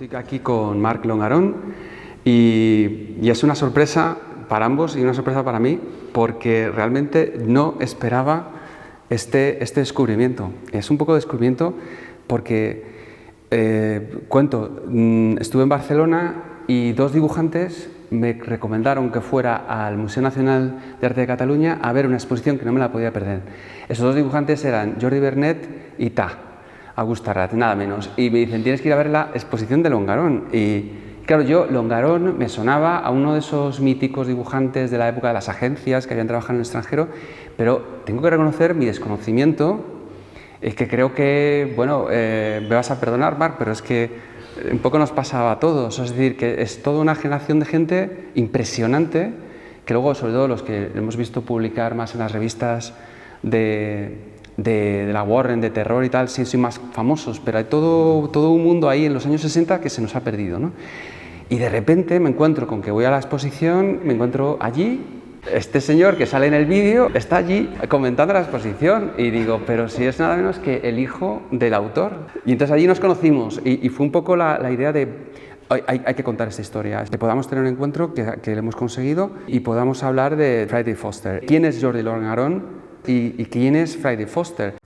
Estoy aquí con Marc Longarón y es una sorpresa para ambos y una sorpresa para mí porque realmente no esperaba este descubrimiento. Es un poco descubrimiento porque, estuve en Barcelona y dos dibujantes me recomendaron que fuera al Museo Nacional de Arte de Cataluña a ver una exposición que no me la podía perder. Esos dos dibujantes eran Jordi Vernet y Augusto Arrat, nada menos. Y me dicen, tienes que ir a ver la exposición de Longarón. Y claro, yo, Longarón, me sonaba a uno de esos míticos dibujantes de la época de las agencias que habían trabajado en el extranjero, pero tengo que reconocer mi desconocimiento. Es que creo que, bueno, me vas a perdonar, Marc, pero es que un poco nos pasaba a todos. Es decir, que es toda una generación de gente impresionante, que luego, sobre todo los que hemos visto publicar más en las revistas de la Warren, de terror y tal, sí son más famosos, pero hay todo un mundo ahí en los años 60 que se nos ha perdido, ¿no? Y de repente me encuentro con que voy a la exposición, me encuentro allí, este señor que sale en el vídeo está allí comentando la exposición y digo, pero si es nada menos que el hijo del autor. Y entonces allí nos conocimos y fue un poco la idea de hay que contar esta historia, que podamos tener un encuentro que lo hemos conseguido y podamos hablar de Friday Foster. ¿Quién es Jordi Longarón? ¿Y quién es Friday Foster?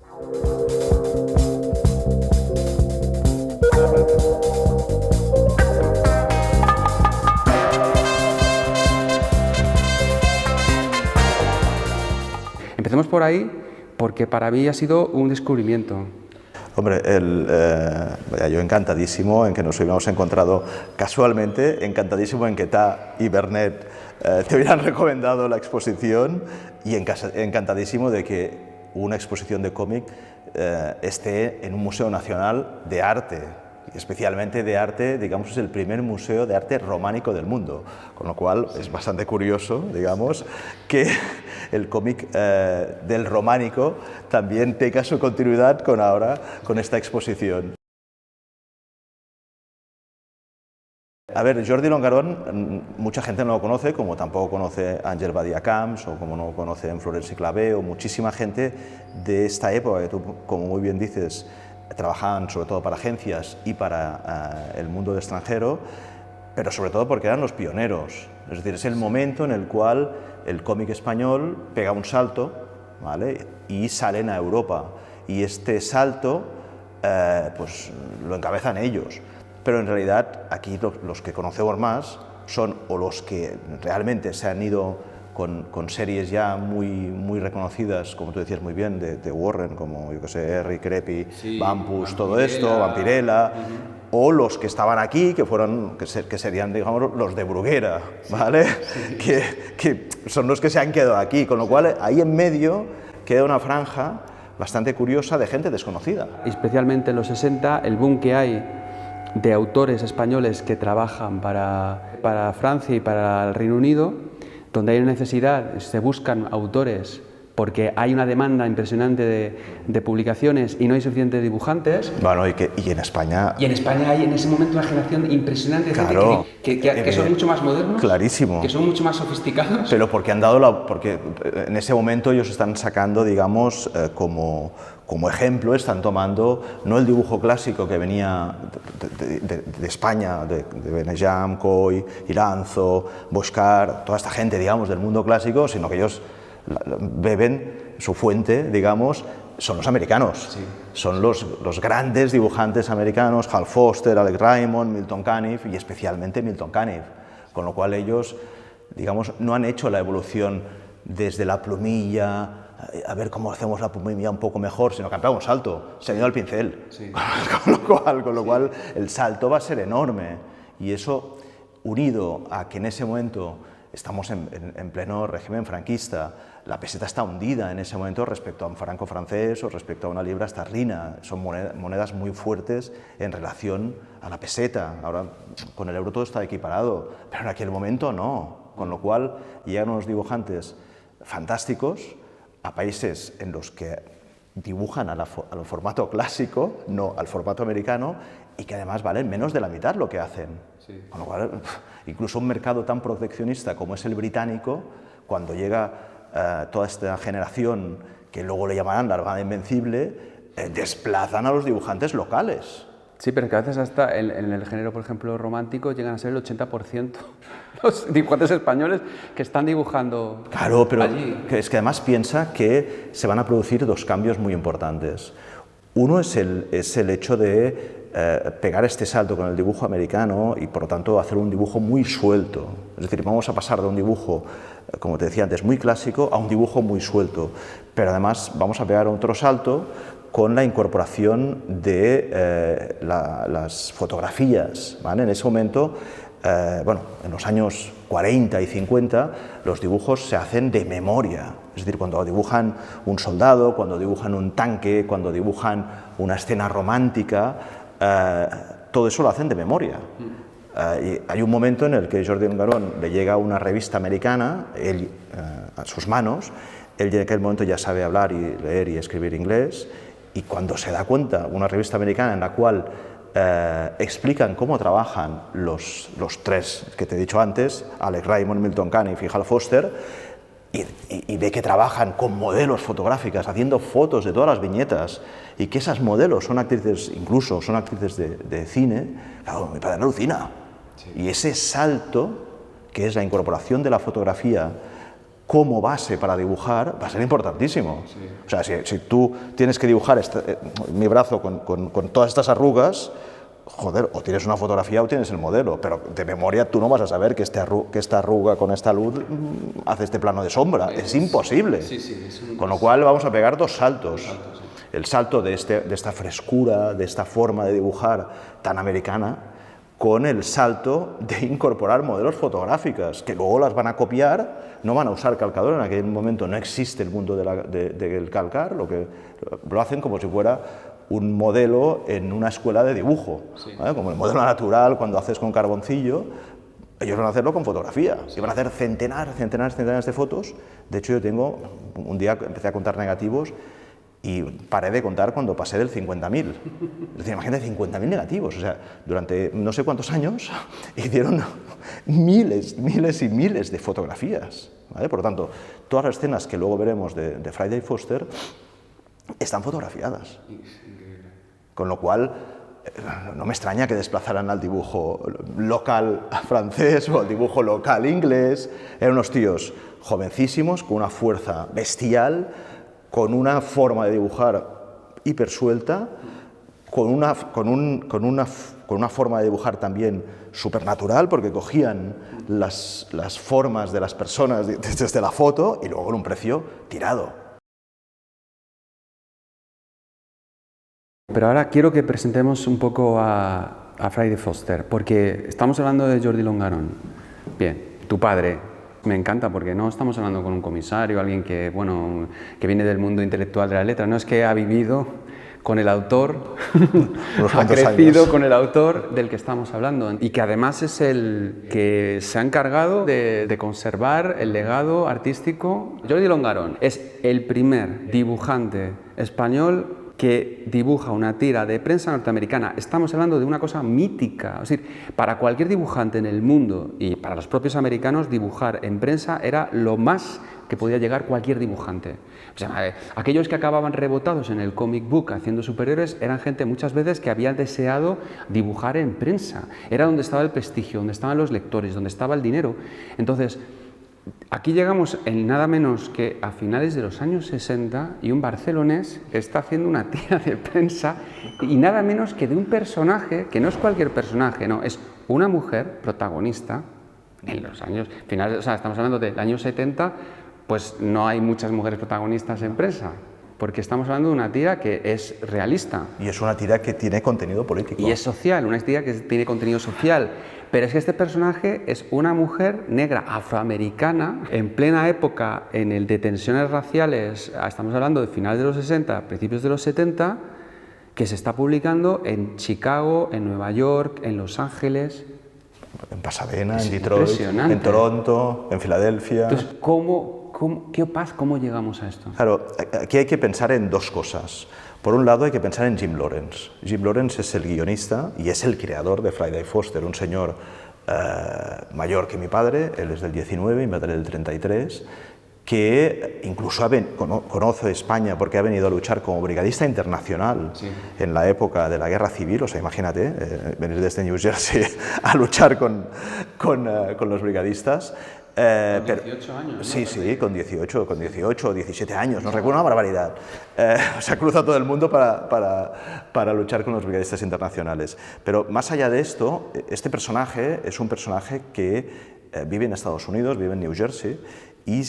Empecemos por ahí, porque para mí ha sido un descubrimiento. Hombre, yo encantadísimo en que nos hubiéramos encontrado casualmente, encantadísimo en que y Vernet te hubieran recomendado la exposición y encantadísimo de que una exposición de cómic esté en un museo nacional de arte, especialmente de arte, digamos, es el primer museo de arte románico del mundo, con lo cual es bastante curioso, digamos, que el cómic del románico también tenga su continuidad con esta exposición. A ver, Jordi Longarón, mucha gente no lo conoce, como tampoco conoce a Àngel Badia Camps o como no conocen Florenci Clavé o muchísima gente de esta época que tú, como muy bien dices, trabajaban sobre todo para agencias y para el mundo extranjero, pero sobre todo porque eran los pioneros. Es decir, es el momento en el cual el cómic español pega un salto, ¿vale? Y salen a Europa. Y este salto pues lo encabezan ellos. Pero en realidad aquí los que conocemos más son o los que realmente se han ido con series ya muy reconocidas, como tú decías muy bien, de Warren, como yo que sé, Harry Creepy, sí, Vampus, todo esto, Vampirella, o los que estaban aquí, que serían, digamos, los de Bruguera, ¿vale? Sí. Que son los que se han quedado aquí, con lo cual ahí en medio queda una franja bastante curiosa de gente desconocida. Especialmente en los 60, el boom que hay de autores españoles que trabajan para Francia y para el Reino Unido, donde hay una necesidad, se buscan autores porque hay una demanda impresionante de publicaciones y no hay suficientes dibujantes. Bueno, y en España... Y en España hay en ese momento una generación impresionante de claro, gente que son mucho más modernos, clarísimo, que son mucho más sofisticados. Pero porque porque en ese momento ellos están sacando, digamos, como ejemplo, están tomando no el dibujo clásico que venía de España, de Benejam, Coy, Iranzo, Boscar, toda esta gente, digamos, del mundo clásico, sino que ellos beben su fuente, digamos, son los americanos. Sí. Son los grandes dibujantes americanos, Hal Foster, Alex Raymond, Milton Caniff y especialmente Milton Caniff, con lo cual ellos, digamos, no han hecho la evolución desde la plumilla, a ver cómo hacemos la plumilla un poco mejor, sino que han pegado un salto, se han ido al pincel, sí. con lo cual el salto va a ser enorme y eso, unido a que en ese momento estamos en pleno régimen franquista, la peseta está hundida en ese momento respecto a un franco francés o respecto a una libra esterlina. Son monedas muy fuertes en relación a la peseta. Ahora con el euro todo está equiparado, pero en aquel momento no. Con lo cual llegan unos dibujantes fantásticos a países en los que dibujan al formato clásico, no al formato americano, y que además valen menos de la mitad lo que hacen. Sí. Con lo cual, incluso un mercado tan proteccionista como es el británico, cuando llega toda esta generación, que luego le llamarán la Armada Invencible, desplazan a los dibujantes locales. Sí, pero es que a veces hasta en el género, por ejemplo, romántico, llegan a ser el 80% los dibujantes españoles que están dibujando Claro, pero allí. es que además piensa que se van a producir dos cambios muy importantes. Uno es el hecho de pegar este salto con el dibujo americano y por lo tanto hacer un dibujo muy suelto. Es decir, vamos a pasar de un dibujo, como te decía antes, muy clásico a un dibujo muy suelto. Pero además vamos a pegar otro salto con la incorporación de las fotografías, ¿vale? En ese momento, bueno, en los años 40 y 50, los dibujos se hacen de memoria. Es decir, cuando dibujan un soldado, cuando dibujan un tanque, cuando dibujan una escena romántica, todo eso lo hacen de memoria. Y hay un momento en el que Jordi Longarón le llega una revista americana a sus manos. Él en aquel momento ya sabe hablar y leer y escribir inglés, y cuando se da cuenta, una revista americana en la cual explican cómo trabajan los tres que te he dicho antes, Alex Raymond, Milton Caniff y Hal Foster, y ve que trabajan con modelos fotográficas, haciendo fotos de todas las viñetas, y que esas modelos son actrices, incluso son actrices de cine, claro, mi padre alucina. Sí. Y ese salto, que es la incorporación de la fotografía como base para dibujar, va a ser importantísimo. Sí. O sea, si tú tienes que dibujar mi brazo con todas estas arrugas, joder, o tienes una fotografía o tienes el modelo, pero de memoria tú no vas a saber que esta arruga con esta luz hace este plano de sombra. Es imposible. Sí, sí, con lo cual vamos a pegar dos saltos. El salto de esta frescura, de esta forma de dibujar tan americana, con el salto de incorporar modelos fotográficas, que luego las van a copiar, no van a usar calcador, en aquel momento no existe el mundo del calcar, lo hacen como si fuera un modelo en una escuela de dibujo, sí. ¿Vale? Como el modelo natural cuando haces con carboncillo, ellos van a hacerlo con fotografía, sí. Y van a hacer centenares de fotos. De hecho, yo tengo, un día empecé a contar negativos y paré de contar cuando pasé del 50.000. Es decir, imagínate 50.000 negativos. O sea, durante no sé cuántos años hicieron miles y miles de fotografías, ¿vale? Por lo tanto, todas las escenas que luego veremos de Friday Foster están fotografiadas. Con lo cual, no me extraña que desplazaran al dibujo local francés o al dibujo local inglés. Eran unos tíos jovencísimos, con una fuerza bestial, con una forma de dibujar hiper suelta, con una forma de dibujar también supernatural, porque cogían las formas de las personas desde la foto y luego con un precio tirado. Pero ahora quiero que presentemos un poco a Friday Foster, porque estamos hablando de Jordi Longarón. Bien, tu padre. Me encanta porque no estamos hablando con un comisario, alguien que, bueno, que viene del mundo intelectual de la letra, no, es que ha vivido con el autor, ha crecido con el autor del que estamos hablando, y que además es el que se ha encargado de conservar el legado artístico. Jordi Longarón es el primer dibujante español que dibuja una tira de prensa norteamericana. Estamos hablando de una cosa mítica. Es decir, para cualquier dibujante en el mundo y para los propios americanos, dibujar en prensa era lo más que podía llegar cualquier dibujante. O sea, aquellos que acababan rebotados en el comic book haciendo superhéroes eran gente muchas veces que había deseado dibujar en prensa. Era donde estaba el prestigio, donde estaban los lectores, donde estaba el dinero. Entonces, aquí llegamos en nada menos que a finales de los años 60 y un barcelonés está haciendo una tira de prensa y nada menos que de un personaje, que no es cualquier personaje, no, es una mujer protagonista en los años finales, o sea, estamos hablando del año 70, pues no hay muchas mujeres protagonistas en prensa, porque estamos hablando de una tira que es realista. Y es una tira que tiene contenido político. Y es social, una tira que tiene contenido social. Pero es que este personaje es una mujer negra afroamericana en plena época de tensiones raciales, estamos hablando de finales de los 60, principios de los 70, que se está publicando en Chicago, en Nueva York, en Los Ángeles. En Pasadena, en Detroit, en Toronto, en Filadelfia. Entonces, ¿qué pasa? ¿Cómo llegamos a esto? Claro, aquí hay que pensar en dos cosas. Por un lado hay que pensar en Jim Lawrence. Jim Lawrence es el guionista y es el creador de Friday Foster, un señor mayor que mi padre, él es del 19 y mi padre del 33, que incluso conoce España porque ha venido a luchar como brigadista internacional en la época de la Guerra Civil. O sea, imagínate, venir desde New Jersey a luchar con los brigadistas. Con 18 años, ¿no? Sí, con 18 o 17 años, no recuerdo, una barbaridad. O sea, cruza todo el mundo para luchar con los brigadistas internacionales. Pero más allá de esto, este personaje es un personaje que vive en Estados Unidos, vive en New Jersey, y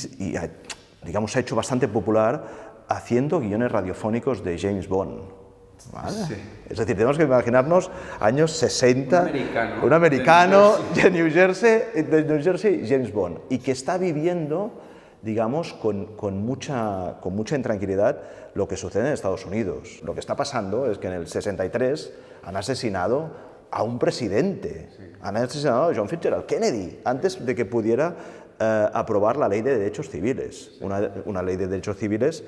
digamos, se ha hecho bastante popular haciendo guiones radiofónicos de James Bond. ¿Vale? Sí. Es decir, tenemos que imaginarnos años 60, un americano de New Jersey, James Bond, y que está viviendo, digamos, con mucha intranquilidad lo que sucede en Estados Unidos. Lo que está pasando es que en el 63 han asesinado a un presidente, han asesinado a John Fitzgerald Kennedy, antes de que pudiera aprobar la ley de derechos civiles, una ley de derechos civiles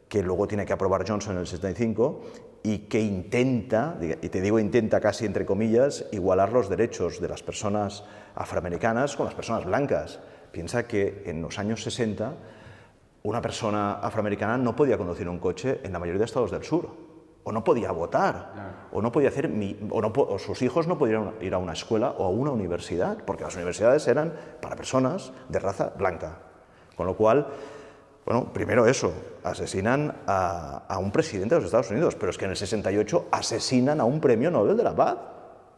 que luego tiene que aprobar Johnson en el 65 y que intenta, y te digo intenta casi entre comillas, igualar los derechos de las personas afroamericanas con las personas blancas. Piensa que en los años 60 una persona afroamericana no podía conducir un coche en la mayoría de estados del sur, o no podía votar, o no podía hacer, o sus hijos no podían ir a una escuela o a una universidad, porque las universidades eran para personas de raza blanca. Con lo cual, bueno, primero eso, asesinan a un presidente de los Estados Unidos, pero es que en el 68 asesinan a un premio Nobel de la Paz,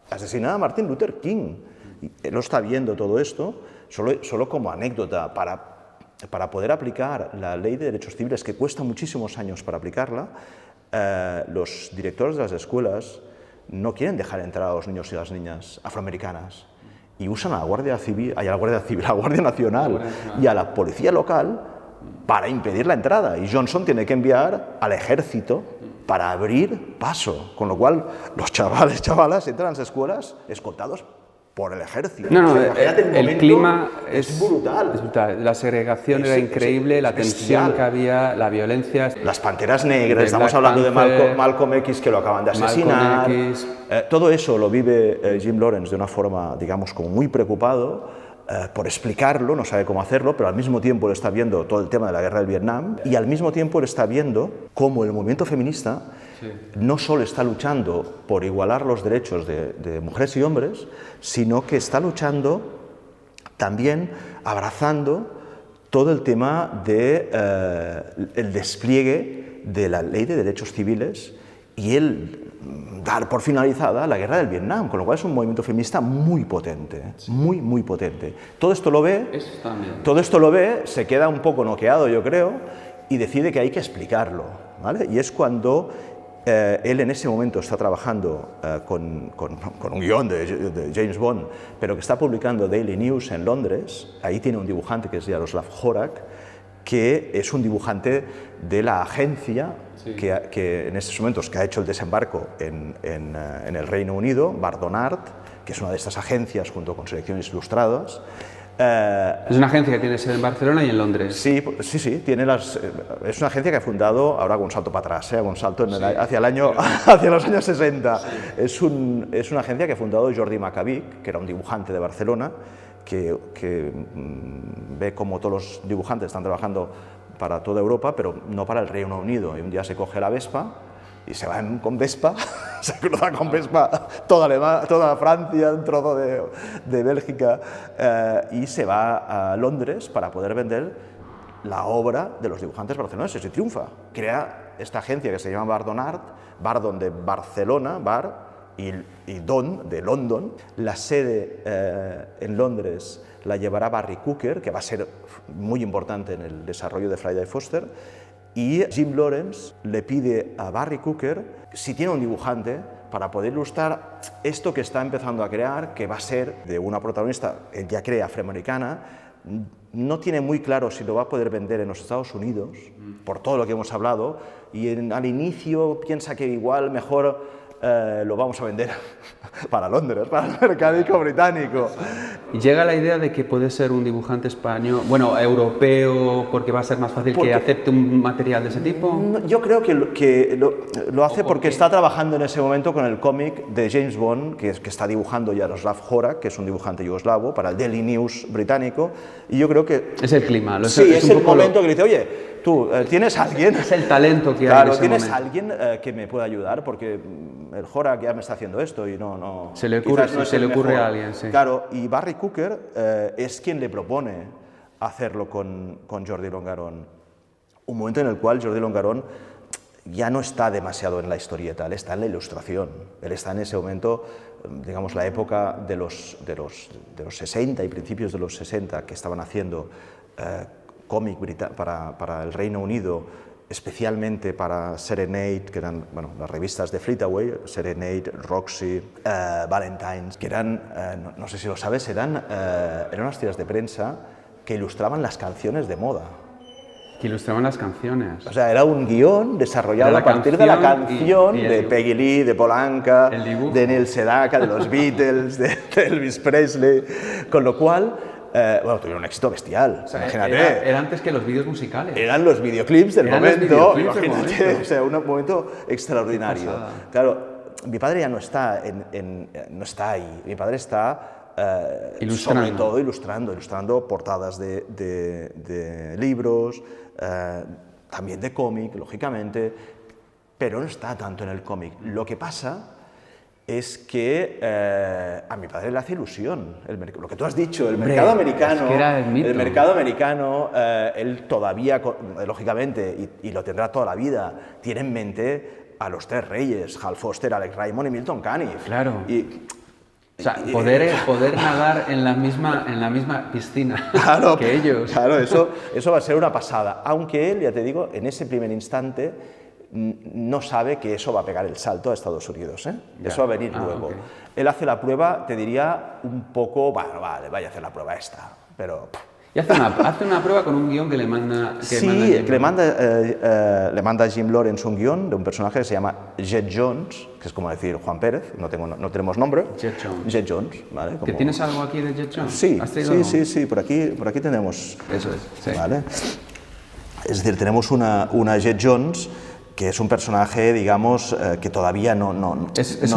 asesinan a Martin Luther King. Y él lo está viendo todo esto, solo como anécdota, para poder aplicar la ley de derechos civiles, que cuesta muchísimos años para aplicarla, los directores de las escuelas no quieren dejar entrar a los niños y las niñas afroamericanas y usan a la Guardia Nacional y a la policía local para impedir la entrada, y Johnson tiene que enviar al ejército para abrir paso, con lo cual los chavalas entran a las escuelas escoltados por el ejército. No, el clima es brutal. Es brutal. La segregación era increíble, la tensión que había, la violencia. Las Panteras Negras, estamos hablando de Malcolm X, que lo acaban de asesinar. Todo eso lo vive Jim Lawrence de una forma, digamos, como muy preocupado por explicarlo, no sabe cómo hacerlo, pero al mismo tiempo él está viendo todo el tema de la guerra del Vietnam, y al mismo tiempo él está viendo cómo el movimiento feminista no solo está luchando por igualar los derechos de mujeres y hombres, sino que está luchando también abrazando todo el tema del despliegue de la ley de derechos civiles y el dar por finalizada la guerra del Vietnam, con lo cual es un movimiento feminista muy potente, muy potente. Todo esto lo ve, se queda un poco noqueado, yo creo, y decide que hay que explicarlo, ¿vale? Y es cuando él en ese momento está trabajando con un guión de James Bond, pero que está publicando Daily News en Londres. Ahí tiene un dibujante que es Jaroslav Horak, que es un dibujante de la agencia que en estos momentos que ha hecho el desembarco en el Reino Unido, Bardonart, que es una de estas agencias junto con Selecciones Ilustradas. Es una agencia que tiene sede en Barcelona y en Londres. Sí, es una agencia que ha fundado, ahora hago un salto para atrás, hago un salto hacia los años 60. Es una agencia que ha fundado Jordi Macavic, que era un dibujante de Barcelona, que ve como todos los dibujantes están trabajando para toda Europa, pero no para el Reino Unido. Y un día se coge la Vespa y se va con Vespa, se cruza con Vespa toda Francia, un trozo de Bélgica, y se va a Londres para poder vender la obra de los dibujantes barceloneses y triunfa. Crea esta agencia que se llama Bardonart, Bardon de Barcelona, y Don de London. La sede en Londres la llevará Barry Cooker, que va a ser muy importante en el desarrollo de Friday Foster, y Jim Lawrence le pide a Barry Cooker si tiene un dibujante para poder ilustrar esto que está empezando a crear, que va a ser de una protagonista, él ya cree afroamericana. No tiene muy claro si lo va a poder vender en los Estados Unidos, por todo lo que hemos hablado, y al inicio piensa que igual mejor lo vamos a vender para Londres, para el mercado británico. Y llega la idea de que puede ser un dibujante español, bueno, europeo, porque va a ser más fácil que acepte un material de ese tipo. Yo creo que lo hace porque está trabajando en ese momento con el cómic de James Bond, que está dibujando Jaroslav Horak, que es un dibujante yugoslavo, para el Daily News británico, y yo creo que... Es el clima. Sí, es el momento que le dice, oye, tú, ¿tienes alguien? Es el talento que hay claro, en ese ¿tienes momento. alguien que me pueda ayudar? Porque el Horak ya me está haciendo esto y no se le ocurre, no se le ocurre a alguien, sí. Claro, y Barry Cooker es quien le propone hacerlo con Jordi Longarón. Un momento en el cual Jordi Longarón ya no está demasiado en la historieta, él está en la ilustración. Él está en ese momento, digamos, la época de los 60 y principios de los 60, que estaban haciendo cómic para el Reino Unido, especialmente para Serenade, que eran las revistas de Fleetaway, Serenade, Roxy, Valentine's, que eran, no sé si lo sabes, eran unas tiras de prensa que ilustraban las canciones de moda. Que ilustraban las canciones. O sea, era un guión desarrollado a partir de la canción de Peggy Lee, de Polanca, de Neil Sedaka, de los Beatles, de Elvis Presley, con lo cual... tuvieron un éxito bestial, o sea, imagínate. Era antes que los vídeos musicales. Eran los videoclips del momento, imagínate, o sea, un momento extraordinario. Claro, mi padre ya no está, no está ahí, mi padre está sobre todo ilustrando portadas de libros, también de cómic, lógicamente, pero no está tanto en el cómic. Lo que pasa es que a mi padre le hace ilusión lo que tú has dicho, el mercado americano. Es que era el mito. El mercado americano, él todavía, lógicamente, y lo tendrá toda la vida, tiene en mente a los tres reyes, Hal Foster, Alex Raymond y Milton Caniff. Claro. O sea, poder nadar en la misma piscina que ellos. Claro, eso va a ser una pasada. Aunque él, ya te digo, en ese primer instante no sabe que eso va a pegar el salto a Estados Unidos. Eso va a venir luego. Okay. Él hace la prueba, te diría, un poco, vale, vaya a hacer la prueba esta, pero... Y hace una prueba con un guión que le manda... le manda a Jim Lawrence un guión de un personaje que se llama Jet Jones, que es como decir Juan Pérez, no tenemos nombre. Jet Jones, ¿vale? ¿Que tienes algo aquí de Jet Jones? Sí, por aquí tenemos... Eso es, sí. ¿Vale? Es decir, tenemos una Jet Jones que es un personaje, digamos, que todavía no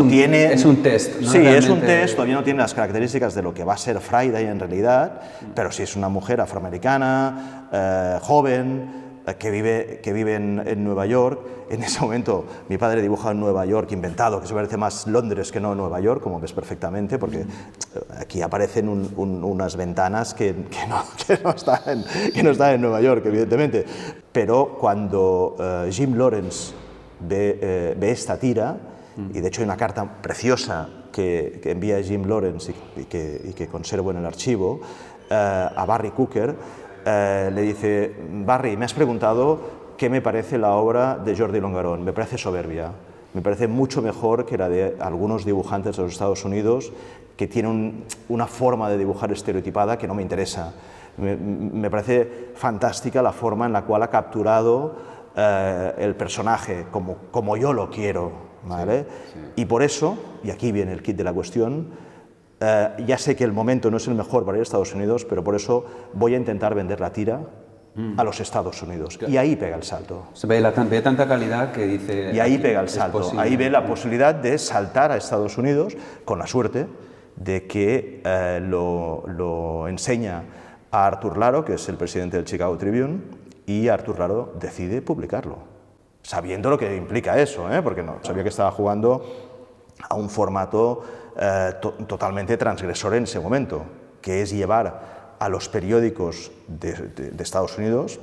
tiene... Es un test, ¿no? Sí, realmente... es un test, todavía no tiene las características de lo que va a ser Friday en realidad, pero sí es una mujer afroamericana, joven, que vive en Nueva York. En ese momento mi padre dibuja en Nueva York inventado, que se parece más Londres que no Nueva York, como ves perfectamente, porque aquí aparecen unas ventanas que no están en Nueva York, evidentemente. Pero cuando Jim Lawrence ve esta tira, y de hecho hay una carta preciosa que envía Jim Lawrence y que conservo en el archivo, a Barry Cooker, le dice: Barry, me has preguntado qué me parece la obra de Jordi Longarón. Me parece soberbia, me parece mucho mejor que la de algunos dibujantes de los Estados Unidos que tienen una forma de dibujar estereotipada que no me interesa. Me parece fantástica la forma en la cual ha capturado el personaje como yo lo quiero, ¿vale? Sí. Y por eso, y aquí viene el kit de la cuestión, ya sé que el momento no es el mejor para ir a Estados Unidos, pero por eso voy a intentar vender la tira a los Estados Unidos. Claro. Y ahí pega el salto. Se ve tanta calidad que dice... Y ahí pega el salto. Ahí ve la posibilidad de saltar a Estados Unidos con la suerte de que lo enseña a Arthur Laro, que es el presidente del Chicago Tribune, y Arthur Laro decide publicarlo, sabiendo lo que implica eso, porque no sabía que estaba jugando a un formato totalmente transgresor en ese momento, que es llevar a los periódicos de Estados Unidos,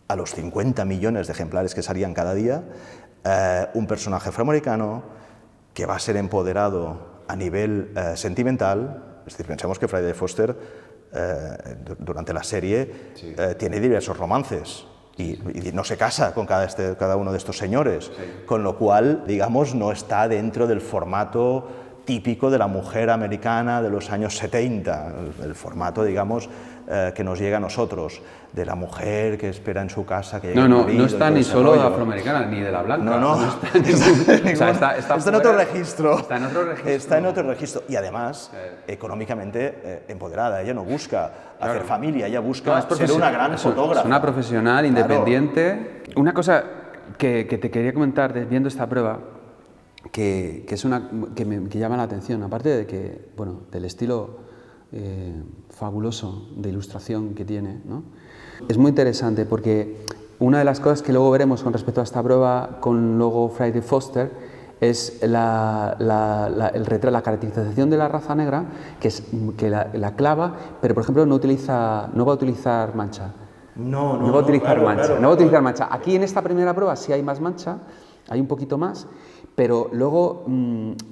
a los 50 millones de ejemplares que salían cada día, un personaje afroamericano que va a ser empoderado a nivel sentimental. Es decir, pensamos que Friday Foster durante la serie tiene diversos romances y no se casa con cada uno de estos señores, con lo cual, digamos, no está dentro del formato típico de la mujer americana de los años 70, el formato, digamos, que nos llega a nosotros, de la mujer que espera en su casa que llegue el marido. No está ni solo afroamericana, ni de la blanca. No está en otro registro. Está en otro registro. Está en otro registro. Y además, económicamente empoderada. Ella no busca hacer familia, ella busca ser una gran fotógrafa. Es una profesional independiente. Una cosa que te quería comentar viendo esta prueba, que llama la atención, aparte de que, bueno, del estilo fabuloso de ilustración que tiene, ¿no? Es muy interesante porque una de las cosas que luego veremos con respecto a esta prueba con luego Friday Foster es la caracterización de la raza negra, que la clava, pero por ejemplo no va a utilizar mancha. No va a utilizar mancha. Aquí en esta primera prueba sí hay más mancha, hay un poquito más, pero luego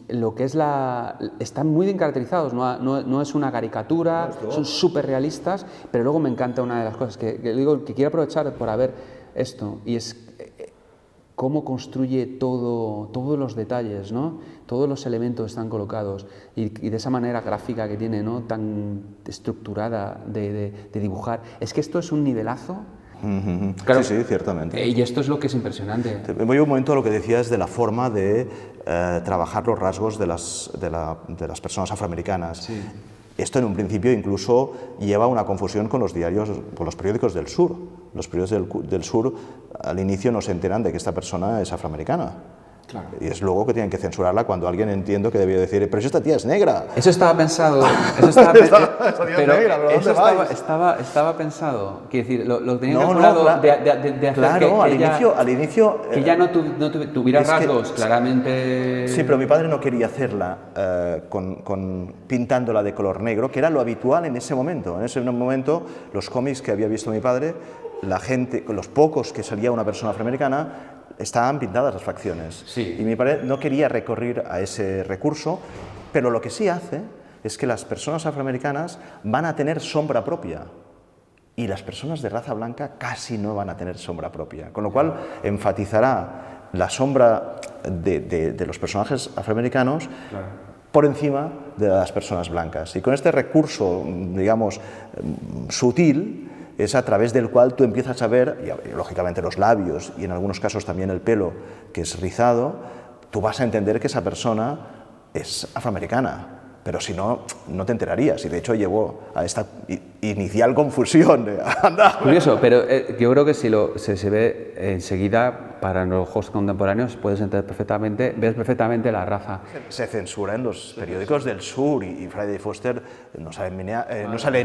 lo que es están muy bien caracterizados, no es una caricatura, son súper realistas, pero luego me encanta una de las cosas que quiero aprovechar para ver esto, y es cómo construye todos los detalles, ¿no? Todos los elementos están colocados, y de esa manera gráfica que tiene, ¿no? Tan estructurada de dibujar. Es que esto es un nivelazo. Claro, sí, ciertamente. Y esto es lo que es impresionante. Voy un momento a lo que decías de la forma de trabajar los rasgos de las personas afroamericanas. Sí. Esto en un principio incluso lleva una confusión con los periódicos del sur. Los periódicos del sur al inicio no se enteran de que esta persona es afroamericana. Claro. Y es luego que tienen que censurarla cuando alguien entiende que debía decir, pero si esta tía es negra. Eso estaba pensado. Estaba pensado. Quiero decir, lo tenía calculado de hacer claro, al inicio que ya no tuviera rasgos claramente. Sí, pero mi padre no quería hacerla pintándola de color negro, que era lo habitual en ese momento. En ese momento, los cómics que había visto mi padre, la gente, los pocos que salía una persona afroamericana, estaban pintadas las facciones. Sí. Y mi padre no quería recurrir a ese recurso, pero lo que sí hace es que las personas afroamericanas van a tener sombra propia y las personas de raza blanca casi no van a tener sombra propia, con lo cual enfatizará la sombra de los personajes afroamericanos, claro, por encima de las personas blancas. Y con este recurso, digamos, sutil, es a través del cual tú empiezas a ver, y lógicamente los labios y en algunos casos también el pelo, que es rizado, tú vas a entender que esa persona es afroamericana, pero si no, no te enterarías, y de hecho llevó a esta inicial confusión de anda. Curioso, pero yo creo que si se ve enseguida, para los ojos contemporáneos, ves perfectamente la raza. Se censura en los periódicos del sur, y Friday Foster no sale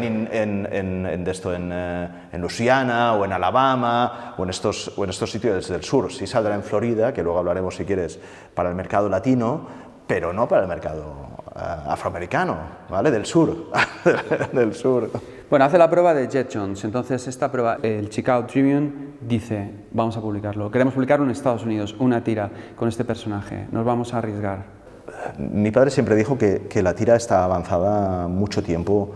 en Luisiana o en Alabama o en estos sitios del sur. Sí saldrá en Florida, que luego hablaremos si quieres, para el mercado latino, pero no para el mercado afroamericano, ¿vale? Del sur, del sur. Bueno, hace la prueba de Jet Jones. Entonces, esta prueba, el Chicago Tribune dice, vamos a publicarlo. Queremos publicarlo en Estados Unidos, una tira con este personaje. Nos vamos a arriesgar. Mi padre siempre dijo que la tira está avanzada mucho tiempo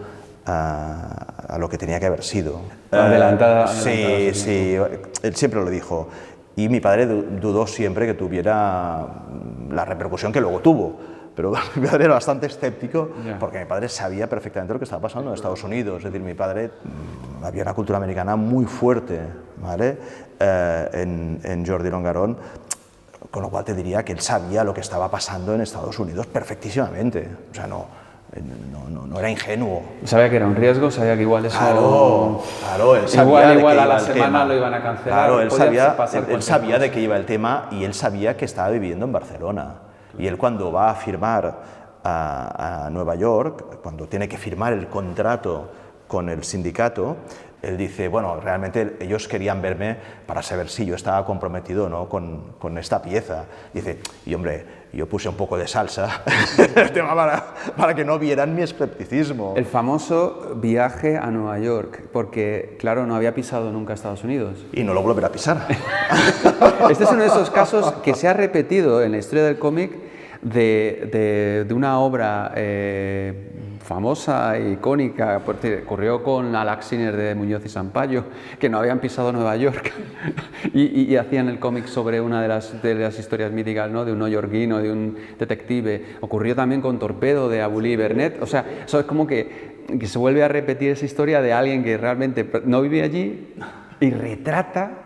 a lo que tenía que haber sido. Adelantada. Sí, él siempre lo dijo. Y mi padre dudó siempre que tuviera la repercusión que luego tuvo. Pero mi padre era bastante escéptico, porque mi padre sabía perfectamente lo que estaba pasando en Estados Unidos. Es decir, mi padre, había una cultura americana muy fuerte, ¿vale? En Jordi Longarón, con lo cual te diría que él sabía lo que estaba pasando en Estados Unidos perfectísimamente. O sea, no era ingenuo. Sabía que era un riesgo, sabía que igual eso... Claro, él sabía igual de a la semana tema lo iban a cancelar. Claro, él sabía de qué iba el tema, y él sabía que estaba viviendo en Barcelona. Y él, cuando va a firmar a Nueva York, cuando tiene que firmar el contrato con el sindicato, él dice, bueno, realmente ellos querían verme para saber si yo estaba comprometido o no con esta pieza. Dice, y hombre, yo puse un poco de salsa el tema para que no vieran mi escepticismo. El famoso viaje a Nueva York, porque, claro, no había pisado nunca Estados Unidos. Y no lo volverá a pisar. Este es uno de esos casos que se ha repetido en la historia del cómic de una obra famosa e icónica, porque ocurrió con Alex Sinner de Muñoz y Sampaio, que no habían pisado Nueva York y hacían el cómic sobre una de las historias míticas, ¿no? De un neoyorquino, de un detective. Ocurrió también con Torpedo de Abulí Bernet. O sea, eso es como que se vuelve a repetir esa historia de alguien que realmente no vive allí y retrata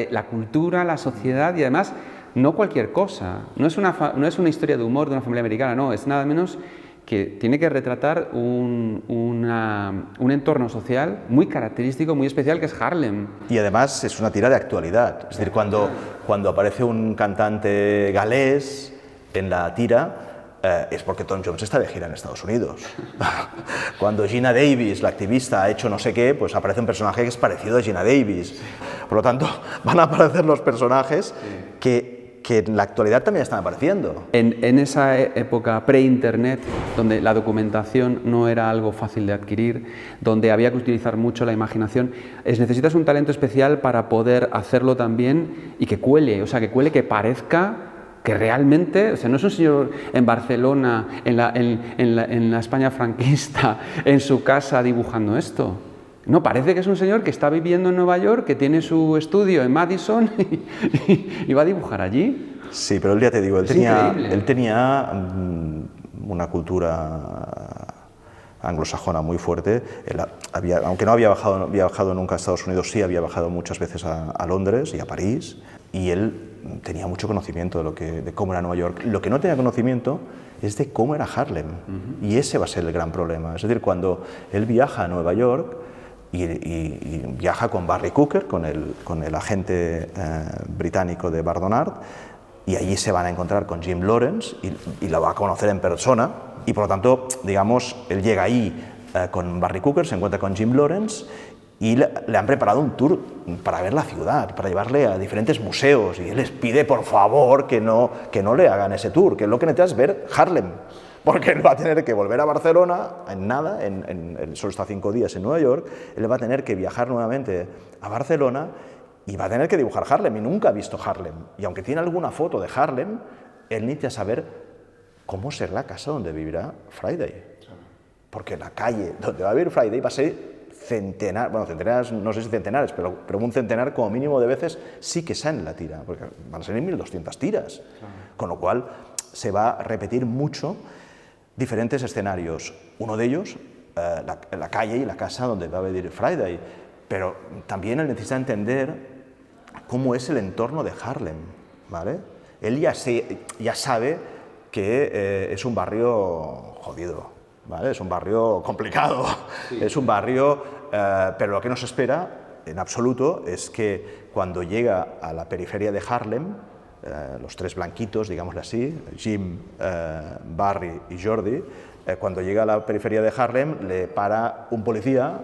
la cultura, la sociedad y además no cualquier cosa. No es una historia de humor de una familia americana, no, es nada menos que tiene que retratar un entorno social muy característico, muy especial, que es Harlem. Y además es una tira de actualidad. Es decir, cuando aparece un cantante galés en la tira, es porque Tom Jones está de gira en Estados Unidos. Cuando Gina Davis, la activista, ha hecho no sé qué, pues aparece un personaje que es parecido a Gina Davis. Por lo tanto, van a aparecer los personajes que en la actualidad también están apareciendo. En esa época pre-internet, donde la documentación no era algo fácil de adquirir, donde había que utilizar mucho la imaginación, necesitas un talento especial para poder hacerlo también y que cuele, o sea, que parezca que realmente, o sea, no es un señor en Barcelona, en la España franquista, en su casa dibujando esto. No, parece que es un señor que está viviendo en Nueva York, que tiene su estudio en Madison y va a dibujar allí. Sí, pero ya te digo, él tenía una cultura anglosajona muy fuerte. Aunque no había viajado nunca a Estados Unidos, sí había viajado muchas veces a Londres y a París, y él tenía mucho conocimiento de cómo era Nueva York. Lo que no tenía conocimiento es de cómo era Harlem, y ese va a ser el gran problema. Es decir, cuando él viaja a Nueva York y viaja con Barry Cooker, con el agente británico de Bardonard, y allí se van a encontrar con Jim Lawrence y lo va a conocer en persona, y por lo tanto, digamos, él llega ahí con Barry Cooker, se encuentra con Jim Lawrence y le han preparado un tour para ver la ciudad, para llevarle a diferentes museos, y él les pide por favor que no le hagan ese tour, que lo que necesita es ver Harlem, porque él va a tener que volver a Barcelona en nada, él solo está 5 días en Nueva York, él va a tener que viajar nuevamente a Barcelona y va a tener que dibujar Harlem, y nunca ha visto Harlem, y aunque tiene alguna foto de Harlem, él necesita saber cómo será la casa donde vivirá Friday, porque la calle donde va a vivir Friday va a ser centenares, no sé si centenares, pero un centenar como mínimo de veces sí que sale en la tira, porque van a salir 1200 tiras, con lo cual se va a repetir mucho diferentes escenarios. Uno de ellos, la calle y la casa donde va a vivir Friday, pero también él necesita entender cómo es el entorno de Harlem, ¿vale? Él ya sabe que es un barrio jodido, ¿vale? Es un barrio complicado, sí. Es un barrio, pero lo que nos espera en absoluto es que cuando llega a la periferia de Harlem, los tres blanquitos, digámoslo así, Jim, Barry y Jordi, cuando llega a la periferia de Harlem le para un policía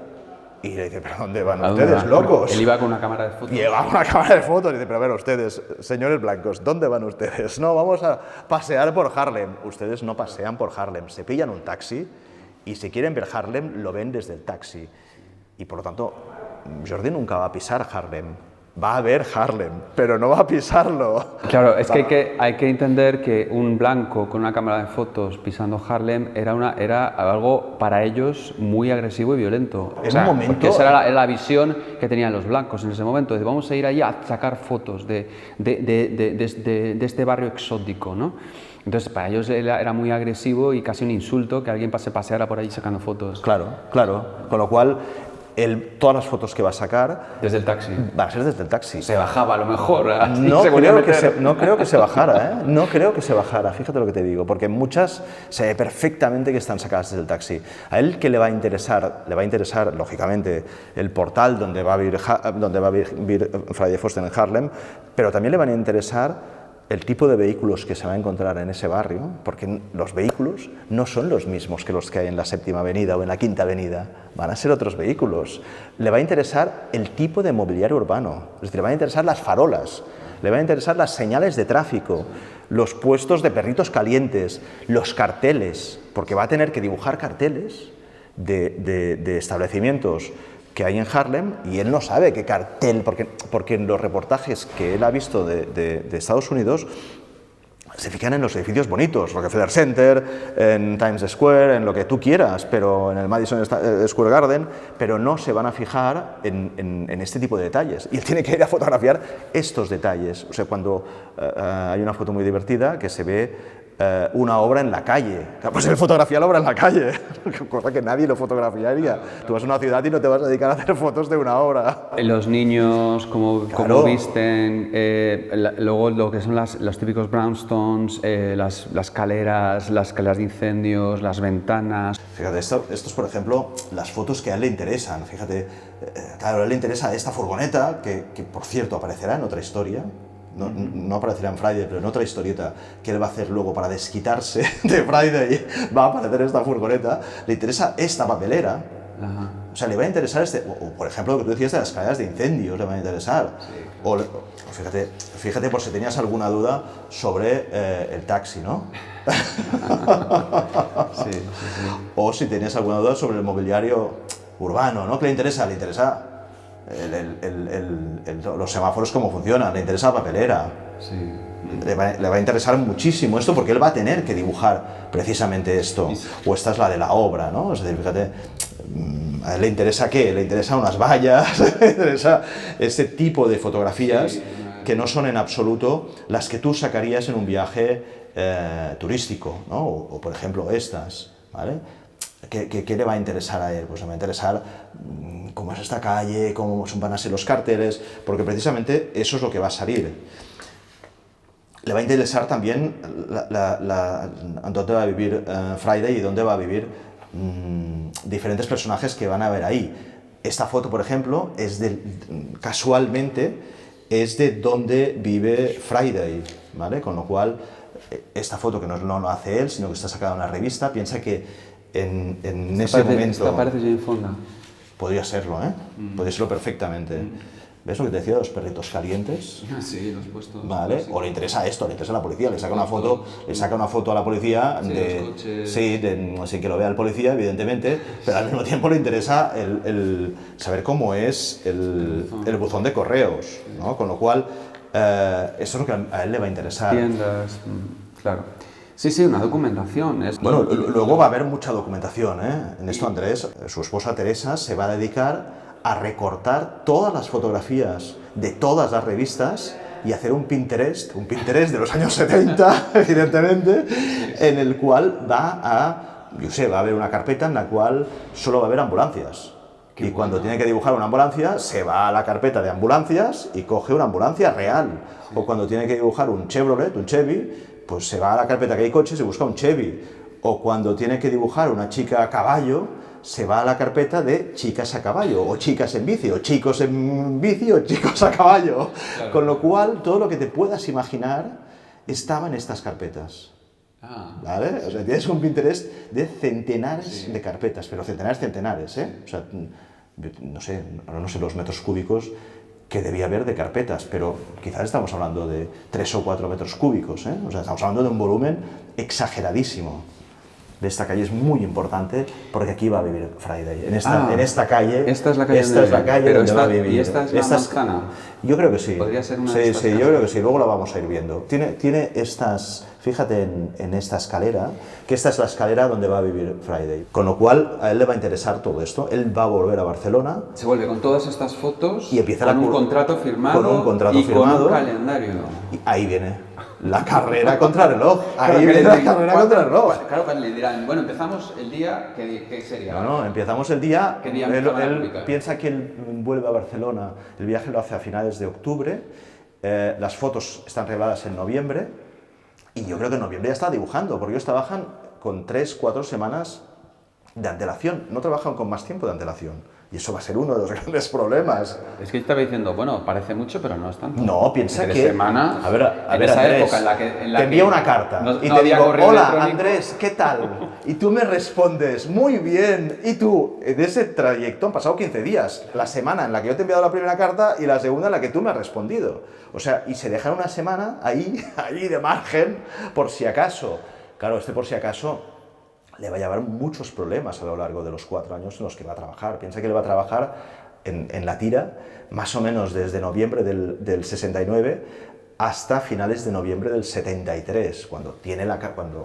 y le dice, ¿pero dónde van ustedes, locos? Él iba con una cámara de fotos. Lleva una cámara de fotos y dice, pero a ver, ustedes, señores blancos, ¿dónde van ustedes? No, vamos a pasear por Harlem. Ustedes no pasean por Harlem, se pillan un taxi y si quieren ver Harlem, lo ven desde el taxi. Y por lo tanto, Jordi nunca va a pisar Harlem. Va a ver Harlem, pero no va a pisarlo. Claro, es que hay que entender que un blanco con una cámara de fotos pisando Harlem era algo para ellos muy agresivo y violento. En un momento, porque esa era la visión que tenían los blancos en ese momento. De vamos a ir allí a sacar fotos de este barrio exótico, ¿no? Entonces, para ellos era muy agresivo y casi un insulto que alguien paseara por ahí sacando fotos. Claro, claro. Con lo cual, todas las fotos que va a sacar... Desde el taxi. Van a ser desde el taxi. Se bajaba a lo mejor. No creo que se bajara, ¿eh? No creo que se bajara, fíjate lo que te digo, porque muchas se ve perfectamente que están sacadas desde el taxi. A él que le va a interesar, lógicamente, el portal donde va a vivir Friday Foster en Harlem, pero también le van a interesar el tipo de vehículos que se va a encontrar en ese barrio, porque los vehículos no son los mismos que los que hay en la Séptima Avenida o en la Quinta Avenida, van a ser otros vehículos. Le va a interesar el tipo de mobiliario urbano, es decir, le van a interesar las farolas, le van a interesar las señales de tráfico, los puestos de perritos calientes, los carteles, porque va a tener que dibujar carteles de establecimientos que hay en Harlem, y él no sabe qué cartel, porque en los reportajes que él ha visto de Estados Unidos, se fijan en los edificios bonitos, Rockefeller Center, en Times Square, en lo que tú quieras, pero en el Madison Square Garden, pero no se van a fijar en este tipo de detalles. Y él tiene que ir a fotografiar estos detalles. O sea, cuando hay una foto muy divertida que se ve una obra en la calle. Pues él fotografía la obra en la calle, cosa que nadie lo fotografiaría. Tú vas a una ciudad y no te vas a dedicar a hacer fotos de una obra. Los niños, cómo Claro. visten, luego lo que son los típicos brownstones, las escaleras de incendios, las ventanas. Fíjate, estos, por ejemplo, las fotos que a él le interesan. Fíjate, claro, a él le interesa esta furgoneta, que por cierto aparecerá en otra historia. No aparecerá en Friday, pero en otra historieta que él va a hacer luego para desquitarse de Friday, va a aparecer esta furgoneta. Le interesa esta papelera. Ajá. O sea, le va a interesar o por ejemplo, lo que tú decías de las escaleras de incendios, le va a interesar. Sí, claro. O fíjate por si tenías alguna duda sobre el taxi, ¿no? Sí, sí, sí. O si tenías alguna duda sobre el mobiliario urbano, ¿no? ¿Qué le interesa? Le interesa los semáforos, cómo funcionan, le interesa la papelera. Sí. Le va a interesar muchísimo esto porque él va a tener que dibujar precisamente esto. Sí. O esta es la de la obra, ¿no? Es decir, fíjate, ¿a él le interesa qué? Le interesan unas vallas, le interesa este tipo de fotografías, sí, que no son en absoluto las que tú sacarías en un viaje turístico, ¿no? O por ejemplo estas, ¿vale? ¿Qué le va a interesar a él? Pues le va a interesar cómo es esta calle, cómo van a ser los carteles, porque precisamente eso es lo que va a salir. Le va a interesar también dónde va a vivir Friday y dónde va a vivir diferentes personajes que van a ver ahí. Esta foto, por ejemplo, casualmente es de donde vive Friday, ¿vale? Con lo cual, esta foto que no lo hace él, sino que está sacada en una revista, piensa que en ese momento... Esta parece Jane Fonda. Podría serlo, ¿eh? Podría serlo perfectamente. ¿Ves lo que te decía de los perritos calientes? Sí, los puestos. Vale. O le interesa esto, le interesa a la policía, le saca una foto a la policía sin que lo vea el policía, evidentemente, pero al mismo tiempo le interesa el saber cómo es el buzón de correos, ¿no? Con lo cual, eso es lo que a él le va a interesar. Tiendas, claro. Sí, sí, una documentación. Bueno, luego va a haber mucha documentación, ¿eh? En esto Andrés, su esposa Teresa, se va a dedicar a recortar todas las fotografías de todas las revistas y hacer un Pinterest de los años 70, evidentemente, en el cual va a haber una carpeta en la cual solo va a haber ambulancias. Y cuando tiene que dibujar una ambulancia, se va a la carpeta de ambulancias y coge una ambulancia real. Sí. O cuando tiene que dibujar un Chevrolet, un Chevy, pues se va a la carpeta que hay coches y busca un Chevy. O cuando tiene que dibujar una chica a caballo, se va a la carpeta de chicas a caballo, o chicas en bici, o chicos en bici, o chicos a caballo. Claro. Con lo cual, todo lo que te puedas imaginar estaba en estas carpetas. ¿Vale? O sea, tienes un Pinterest de centenares de carpetas, pero centenares, ¿eh? O sea, no sé los metros cúbicos que debía haber de carpetas, pero quizás estamos hablando de 3 o 4 metros cúbicos, ¿eh? O sea, estamos hablando de un volumen exageradísimo. De esta calle es muy importante porque aquí va a vivir Friday. En esta calle. Esta es la calle donde va a vivir. ¿Y esta es la manzana? Yo creo que sí. Podría ser una sí, de estas yo creo que sí. Luego la vamos a ir viendo. Tiene estas. Fíjate en esta escalera, que esta es la escalera donde va a vivir Friday. Con lo cual, a él le va a interesar todo esto. Él va a volver a Barcelona. Se vuelve con todas estas fotos y empieza con un contrato firmado. Con un contrato y firmado. Con un calendario. Y ahí viene la carrera contra reloj. Ahí viene la carrera contra reloj. Claro, le dirán, bueno, empezamos el día, ¿qué sería? No, empezamos el día. ¿Qué día él piensa que él vuelve a Barcelona. El viaje lo hace a finales de octubre. Las fotos están reveladas en noviembre. Y yo creo que en noviembre ya está dibujando, porque ellos trabajan con 3-4 semanas de antelación, no trabajan con más tiempo de antelación. Y eso va a ser uno de los grandes problemas. Es que yo estaba diciendo, bueno, parece mucho, pero no es tanto. No, piensa que... semana, a ver, esa Andrés, época en la que te envía una carta y te digo, hola, Andrés, ¿qué tal? Y tú me respondes, muy bien. Y tú, de ese trayecto han pasado 15 días. La semana en la que yo te he enviado la primera carta y la segunda en la que tú me has respondido. O sea, y se dejan una semana ahí de margen, por si acaso. Claro, por si acaso le va a llevar muchos problemas a lo largo de los 4 años en los que va a trabajar. Piensa que él va a trabajar en la tira, más o menos desde noviembre del 69 hasta finales de noviembre del 73, cuando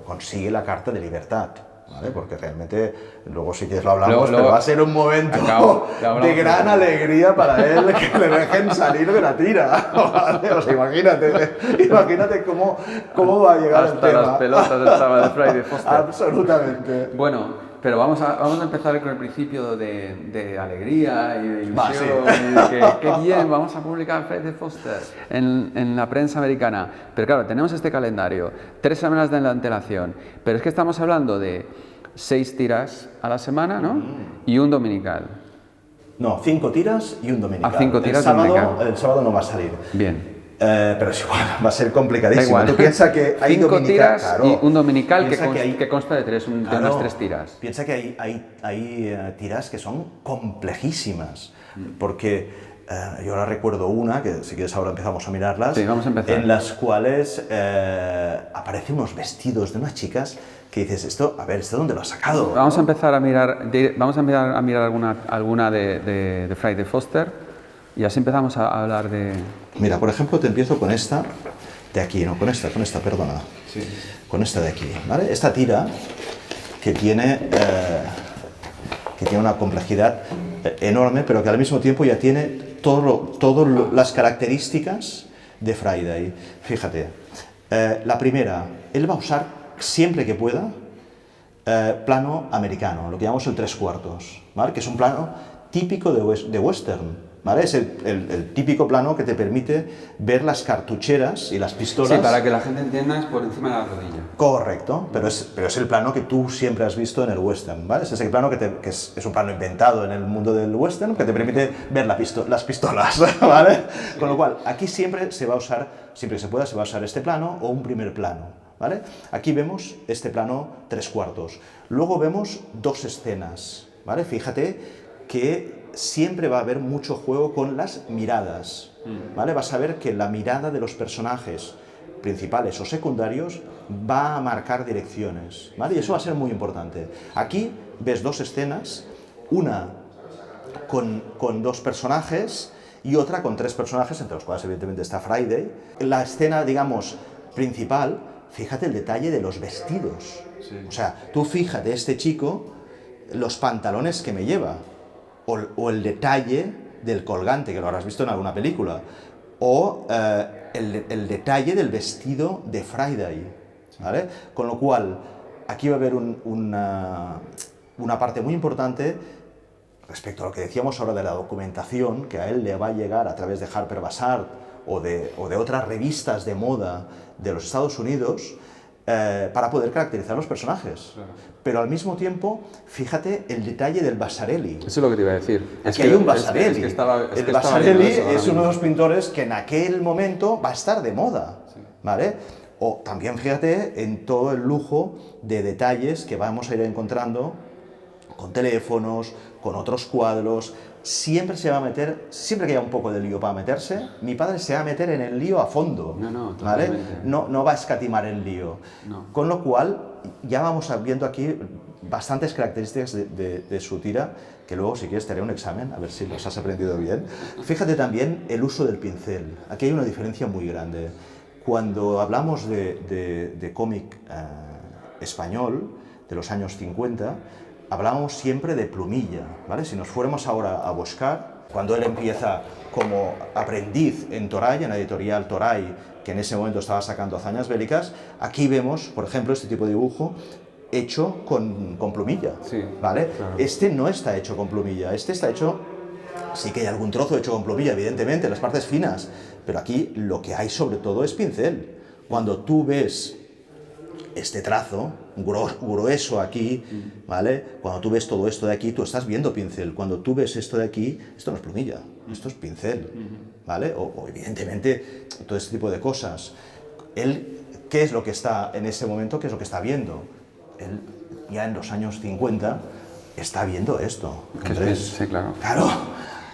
consigue la Carta de Libertad. ¿Vale? Porque realmente, luego si quieres lo hablamos, pero va a ser un momento de gran alegría para él que le dejen salir de la tira. ¿Vale? O sea, imagínate cómo va a llegar hasta el tema. Las pelotas estaba de Friday Foster. Absolutamente. Bueno, pero vamos a empezar con el principio de alegría y de ilusión. Sí. Y de que qué bien, vamos a publicar Friday Foster en la prensa americana. Pero claro, tenemos este calendario, 3 semanas de antelación. Pero es que estamos hablando de 6 tiras a la semana, ¿no? Y un dominical. No, 5 tiras y un dominical. 5 tiras el sábado no va a salir. Bien. Pero es igual, va a ser complicadísimo. Da igual. Tú piensas que hay 5 tiras claro, y un dominical que consta de unas 3 tiras. Piensa que hay tiras que son complejísimas, porque yo ahora recuerdo una, que si quieres ahora empezamos a mirarlas, sí, vamos a empezar. En las cuales aparecen unos vestidos de unas chicas que dices, ¿esto dónde lo has sacado? Vamos a empezar a mirar, alguna de Friday Foster. Y así empezamos a hablar de... Mira, por ejemplo, te empiezo con esta de aquí, no, con esta, perdona. Sí. Con esta de aquí, ¿vale? Esta tira que tiene una complejidad enorme, pero que al mismo tiempo ya tiene todas las características de Friday. Fíjate, la primera, él va a usar siempre que pueda plano americano, lo que llamamos el 3/4, ¿vale? Que es un plano típico de western. ¿Vale? Es el típico plano que te permite ver las cartucheras y las pistolas. Sí, para que la gente entienda, es por encima de la rodilla. Correcto, pero es el plano que tú siempre has visto en el western, ¿vale? Es ese plano que es un plano inventado en el mundo del western que te permite ver las pistolas, ¿vale? Con lo cual, aquí siempre se va a usar, siempre que se pueda, se va a usar este plano o un primer plano, ¿vale? Aquí vemos este plano 3/4. Luego vemos 2 escenas, ¿vale? Fíjate que siempre va a haber mucho juego con las miradas, ¿vale? Vas a ver que la mirada de los personajes principales o secundarios va a marcar direcciones, ¿vale? Y eso va a ser muy importante. Aquí ves 2 escenas, una con 2 personajes y otra con 3 personajes, entre los cuales evidentemente está Friday. La escena, digamos, principal, fíjate el detalle de los vestidos. Sí. O sea, tú fíjate, este chico, los pantalones que me lleva. O el detalle del colgante, que lo habrás visto en alguna película, o el detalle del vestido de Friday, ¿vale? Con lo cual, aquí va a haber una parte muy importante respecto a lo que decíamos ahora de la documentación, que a él le va a llegar a través de Harper Bazaar o de otras revistas de moda de los Estados Unidos, para poder caracterizar los personajes. Claro. Pero al mismo tiempo, fíjate el detalle del Vasarely. Eso es lo que te iba a decir. Aquí hay un Vasarely. El Vasarely es uno de los pintores que en aquel momento va a estar de moda, sí. ¿Vale? O también fíjate en todo el lujo de detalles que vamos a ir encontrando con teléfonos, con otros cuadros. Siempre se va a meter, siempre que haya un poco de lío para meterse, mi padre se va a meter en el lío a fondo, ¿vale? No va a escatimar el lío. No. Con lo cual, ya vamos viendo aquí bastantes características de su tira, que luego, si quieres, te haré un examen, a ver si los has aprendido bien. Fíjate también el uso del pincel. Aquí hay una diferencia muy grande. Cuando hablamos de cómic español, de los años 50, hablábamos siempre de plumilla, ¿vale? Si nos fuéramos ahora a buscar, cuando él empieza como aprendiz en Toray, en la editorial Toray, que en ese momento estaba sacando Hazañas Bélicas, aquí vemos, por ejemplo, este tipo de dibujo hecho con plumilla, sí, ¿vale? Claro. Este no está hecho con plumilla, este está hecho, sí que hay algún trozo hecho con plumilla, evidentemente, las partes finas, pero aquí lo que hay sobre todo es pincel. Cuando tú ves este trazo grueso aquí, ¿vale? Cuando tú ves todo esto de aquí, tú estás viendo pincel. Cuando tú ves esto de aquí, esto no es plumilla, esto es pincel, ¿vale? O evidentemente todo este tipo de cosas. Él, ¿qué es lo que está en ese momento? ¿Qué es lo que está viendo? Él ya en los años 50 está viendo esto. Andrés, sí, claro. Claro.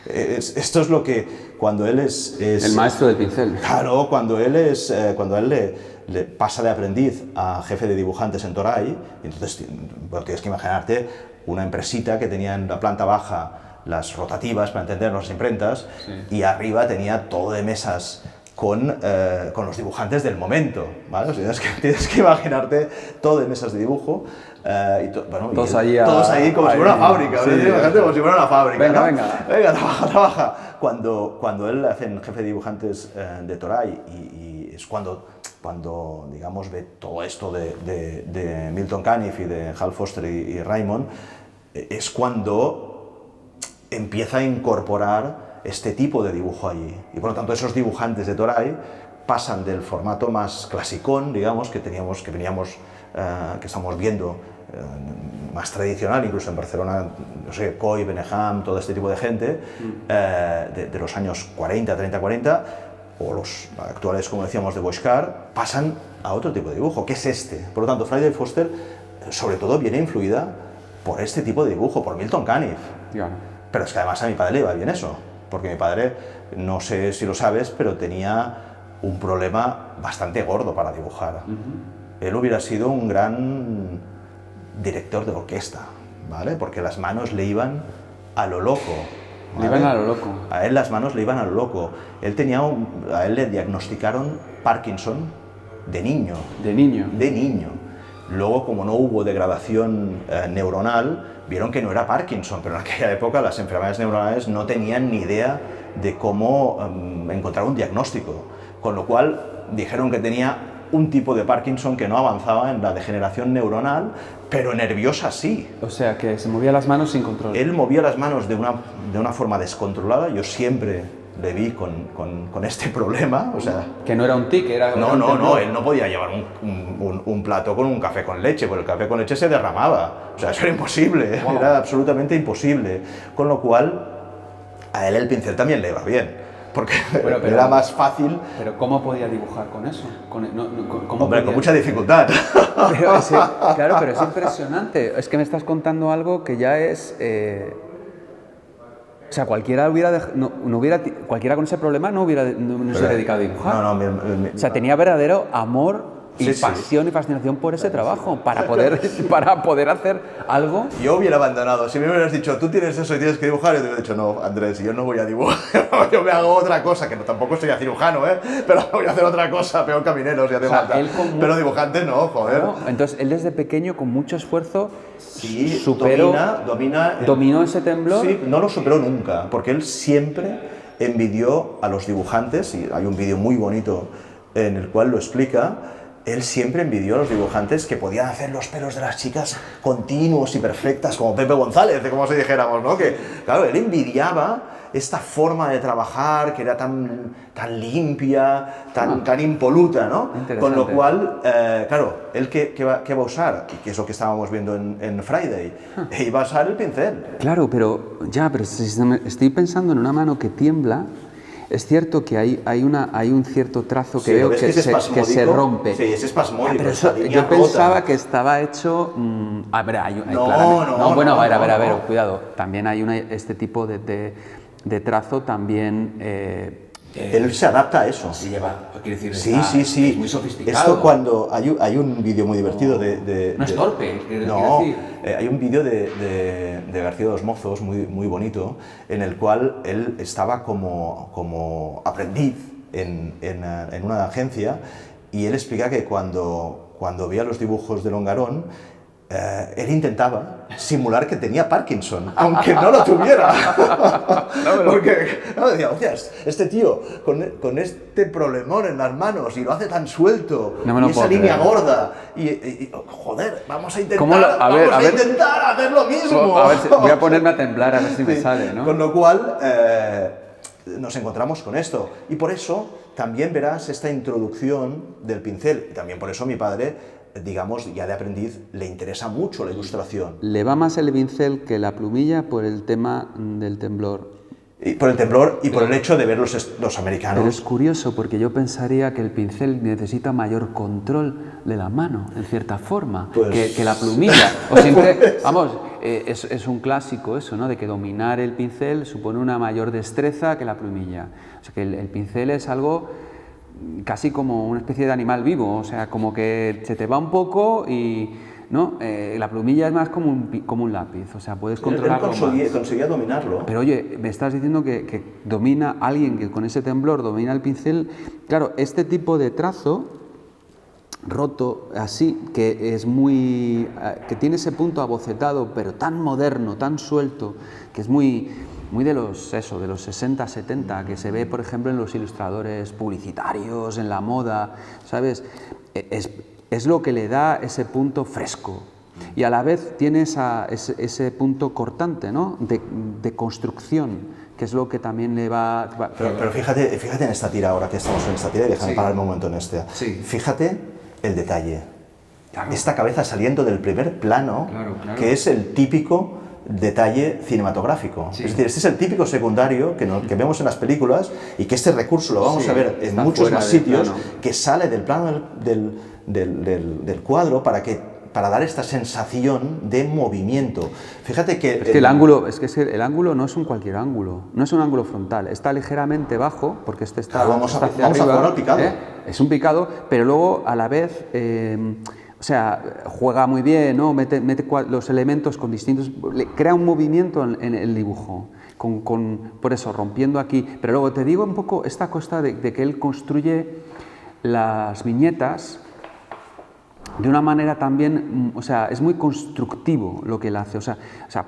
Esto es lo que cuando él es el maestro del pincel. Claro, cuando él le pasa de aprendiz a jefe de dibujantes en Toray, entonces bueno, tienes que imaginarte una empresita que tenía en la planta baja las rotativas, para entendernos, las imprentas, sí. Y arriba tenía todo de mesas con los dibujantes del momento, ¿vale? O sea, tienes que imaginarte todo en mesas de dibujo, bueno, todos ahí como si fuera una fábrica, sí, imagínate como si fuera una fábrica, venga, ¿no? venga, trabaja. Cuando él hace jefe de dibujantes de Toray y es cuando digamos ve todo esto de Milton Caniff y de Hal Foster y Raymond, es cuando empieza a incorporar este tipo de dibujo allí. Y por lo tanto esos dibujantes de Toray pasan del formato más clasicón, digamos, que estamos viendo, más tradicional, incluso en Barcelona, no sé, Coy, Beneham, todo este tipo de gente, de los años 40, 30, 40, o los actuales, como decíamos, de Boixcar, pasan a otro tipo de dibujo, que es este. Por lo tanto, Friday Foster, sobre todo, viene influida por este tipo de dibujo, por Milton Caniff. Yeah. Pero es que además a mi padre le iba bien eso, porque mi padre, no sé si lo sabes, pero tenía un problema bastante gordo para dibujar. Él hubiera sido un gran director de orquesta, ¿vale? Porque las manos le iban a lo loco. ¿vale? Le iban a lo loco. A él las manos le iban a lo loco. A él le diagnosticaron Parkinson de niño. De niño. De niño. Luego, como no hubo degradación neuronal, vieron que no era Parkinson, pero en aquella época las enfermedades neuronales no tenían ni idea de cómo encontrar un diagnóstico. Con lo cual, dijeron que tenía un tipo de Parkinson que no avanzaba en la degeneración neuronal, pero nerviosa sí. O sea, que se movía las manos sin control. Él movía las manos de una forma descontrolada. Yo siempre le vi con este problema, o sea... Que no era un tic, era... No, él no podía llevar un plato con un café con leche, porque el café con leche se derramaba. O sea, eso era imposible, wow. Era absolutamente imposible. Con lo cual, a él el pincel también le iba bien. Porque era más fácil... ¿Pero cómo podía dibujar con eso? Hombre, con mucha dificultad. Claro, pero es impresionante. Es que me estás contando algo que ya es... O sea, cualquiera cualquiera con ese problema no se hubiera dedicado a dibujar. O sea, tenía verdadero amor y pasión y fascinación por ese trabajo para poder hacer algo. Yo hubiera abandonado. Si me hubieras dicho, tú tienes eso y tienes que dibujar, yo te hubiera dicho, no, Andrés, yo no voy a dibujar. Yo me hago otra cosa, que tampoco soy cirujano, pero voy a hacer otra cosa, peor caminero si hace falta. Pero dibujante no, joder. Claro. Entonces, él desde pequeño, con mucho esfuerzo, dominó ese temblor. Sí, no lo superó nunca, porque él siempre envidió a los dibujantes, y hay un vídeo muy bonito en el cual lo explica. Él siempre envidió a los dibujantes que podían hacer los pelos de las chicas continuos y perfectas, como Pepe González, como si dijéramos, ¿no? Que, claro, él envidiaba esta forma de trabajar que era tan limpia, tan impoluta, ¿no? Con lo cual, claro, él ¿qué va a usar? Y que es lo que estábamos viendo en Friday, iba a usar el pincel. Claro, pero estoy pensando en una mano que tiembla. Es cierto que hay un cierto trazo que veo que se rompe. Sí, es espasmódico. Pero yo pensaba que estaba hecho... No, a ver, cuidado. También hay este tipo de trazo también... él se adapta a eso. Sí, quiere decir, sí. Es muy sofisticado. Esto cuando... Hay un vídeo muy divertido no es torpe, no, hay un vídeo de García de los Mozos, muy bonito, en el cual él estaba como aprendiz en una agencia, y él explica que cuando veía los dibujos de Longarón, él intentaba simular que tenía Parkinson, aunque no lo tuviera. Porque decía, hostias, este tío con este problemón en las manos y lo hace tan suelto, y esa línea gorda, y joder, vamos a intentar hacer lo mismo. A ver, voy a ponerme a temblar a ver si me sale, ¿no? Con lo cual, nos encontramos con esto. Y por eso también verás esta introducción del pincel. Y también por eso mi padre, digamos, ya de aprendiz, le interesa mucho la ilustración. Le va más el pincel que la plumilla por el tema del temblor. Y por el temblor y por el hecho de ver los americanos. Pero es curioso, porque yo pensaría que el pincel necesita mayor control de la mano, en cierta forma, que la plumilla. O siempre, vamos, es un clásico eso, ¿no? De que dominar el pincel supone una mayor destreza que la plumilla. O sea, que el pincel es algo casi como una especie de animal vivo, o sea, como que se te va un poco y ¿no? La plumilla es más como un lápiz, o sea, puedes controlarlo más. Conseguía dominarlo. Pero oye, me estás diciendo que domina alguien que con ese temblor domina el pincel. Claro, este tipo de trazo roto, así, que es muy... que tiene ese punto abocetado, pero tan moderno, tan suelto, que es muy de los 60, 70, que se ve, por ejemplo, en los ilustradores publicitarios, en la moda, ¿sabes? Es lo que le da ese punto fresco. Y a la vez tiene ese punto cortante, ¿no? De construcción, que es lo que también le va... Pero fíjate en esta tira, ahora que estamos en esta tira, y déjame parar un momento en este. Sí. Fíjate el detalle. Claro. Esta cabeza saliendo del primer plano, claro. que es el típico detalle cinematográfico. Sí. Es decir, este es el típico secundario que vemos en las películas y que este recurso lo vamos a ver en muchos más sitios, que sale del plano del cuadro para dar esta sensación de movimiento. Fíjate que... Es que el ángulo no es un cualquier ángulo, no es un ángulo frontal, está ligeramente bajo, porque este está, vamos a hacia jugar al picado. Es un picado, pero luego a la vez, o sea, juega muy bien, ¿no? Mete los elementos con distintos... crea un movimiento en el dibujo, por eso, rompiendo aquí. Pero luego te digo un poco esta cosa de que él construye las viñetas de una manera también, o sea, es muy constructivo lo que él hace. O sea,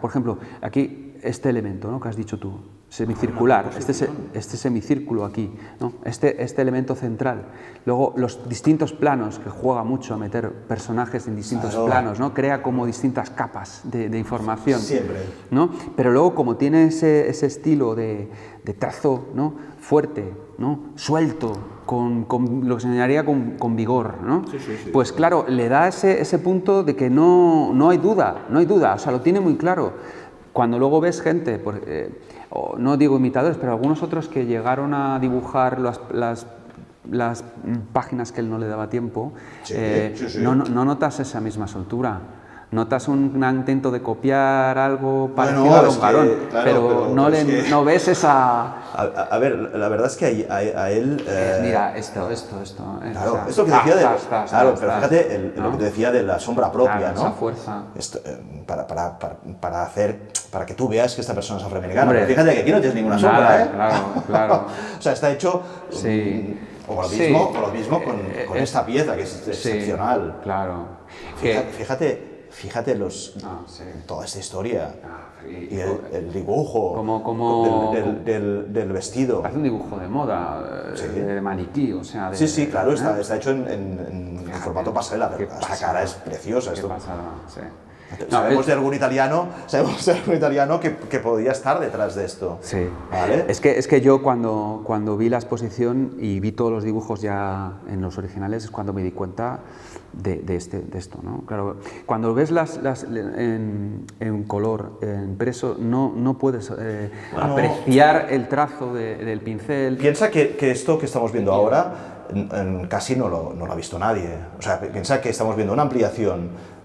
por ejemplo, aquí este elemento, ¿no?, que has dicho tú, semicircular, este semicírculo aquí, ¿no?, este elemento central. Luego los distintos planos, que juega mucho a meter personajes en distintos planos, ¿no?, crea como distintas capas de información. Siempre. ¿No? Pero luego, como tiene ese estilo de trazo, ¿no?, fuerte, ¿no?, suelto, con lo que se llamaría con vigor, ¿no? Sí. Pues claro, le da ese punto de que no hay duda, o sea, lo tiene muy claro. Cuando luego ves gente, no digo imitadores, pero algunos otros que llegaron a dibujar las páginas que él no le daba tiempo, no notas esa misma soltura. Notas un intento de copiar algo parecido a Don Garón, pero no ves esa... A ver, la verdad es que a él... Mira, esto. Claro, esto que decía pero fíjate lo que te decía de la sombra propia, claro, ¿no? Esa fuerza. Esto, para que tú veas que esta persona es afroamericana. Pero fíjate que aquí no tienes ninguna sombra, ¿eh? Claro. O sea, está hecho... Sí. O lo mismo con esta pieza, que es excepcional. Claro. Fíjate toda esta historia y el dibujo del vestido. Hace un dibujo de moda, de maniquí, o sea... Sí, claro, está hecho en formato pasarela, pero esta cara es preciosa. Qué pasada, sí. Sabemos de algún italiano que podía estar detrás de esto. Sí. ¿Vale? Es que yo cuando vi la exposición y vi todos los dibujos ya en los originales es cuando me di cuenta de esto, ¿no? Claro, cuando ves en color, impreso, no puedes apreciar el trazo del pincel. Piensa que esto que estamos viendo ahora casi no lo ha visto nadie. O sea, piensa que estamos viendo una ampliación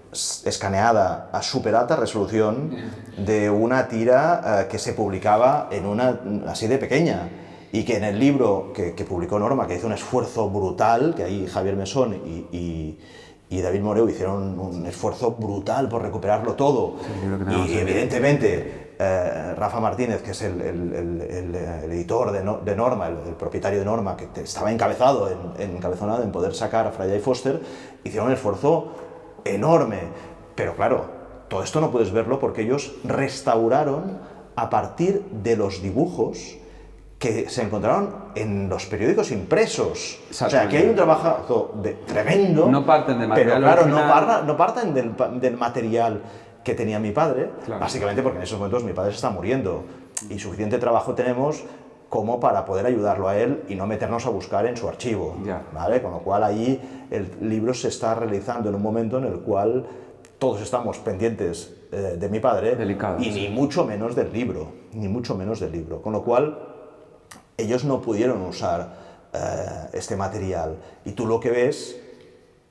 escaneada a súper alta resolución de una tira que se publicaba en una así de pequeña, y que en el libro que publicó Norma, que hizo un esfuerzo brutal, que ahí Javier Mesón y David Moreu hicieron un esfuerzo brutal por recuperarlo todo, y evidentemente Rafa Martínez, que es el editor de Norma, el propietario de Norma, que estaba encabezonado en poder sacar a Friday Foster, hicieron un esfuerzo enorme. Pero claro, todo esto no puedes verlo porque ellos restauraron a partir de los dibujos que se encontraron en los periódicos impresos. O sea, aquí hay un trabajo tremendo. No parten del material, pero claro, no parten del material que tenía mi padre, básicamente porque en esos momentos mi padre se está muriendo y suficiente trabajo tenemos como para poder ayudarlo a él y no meternos a buscar en su archivo, ¿vale? Con lo cual ahí el libro se está realizando en un momento en el cual todos estamos pendientes de mi padre. Delicados. Y ni mucho menos del libro, con lo cual ellos no pudieron usar este material, y tú lo que ves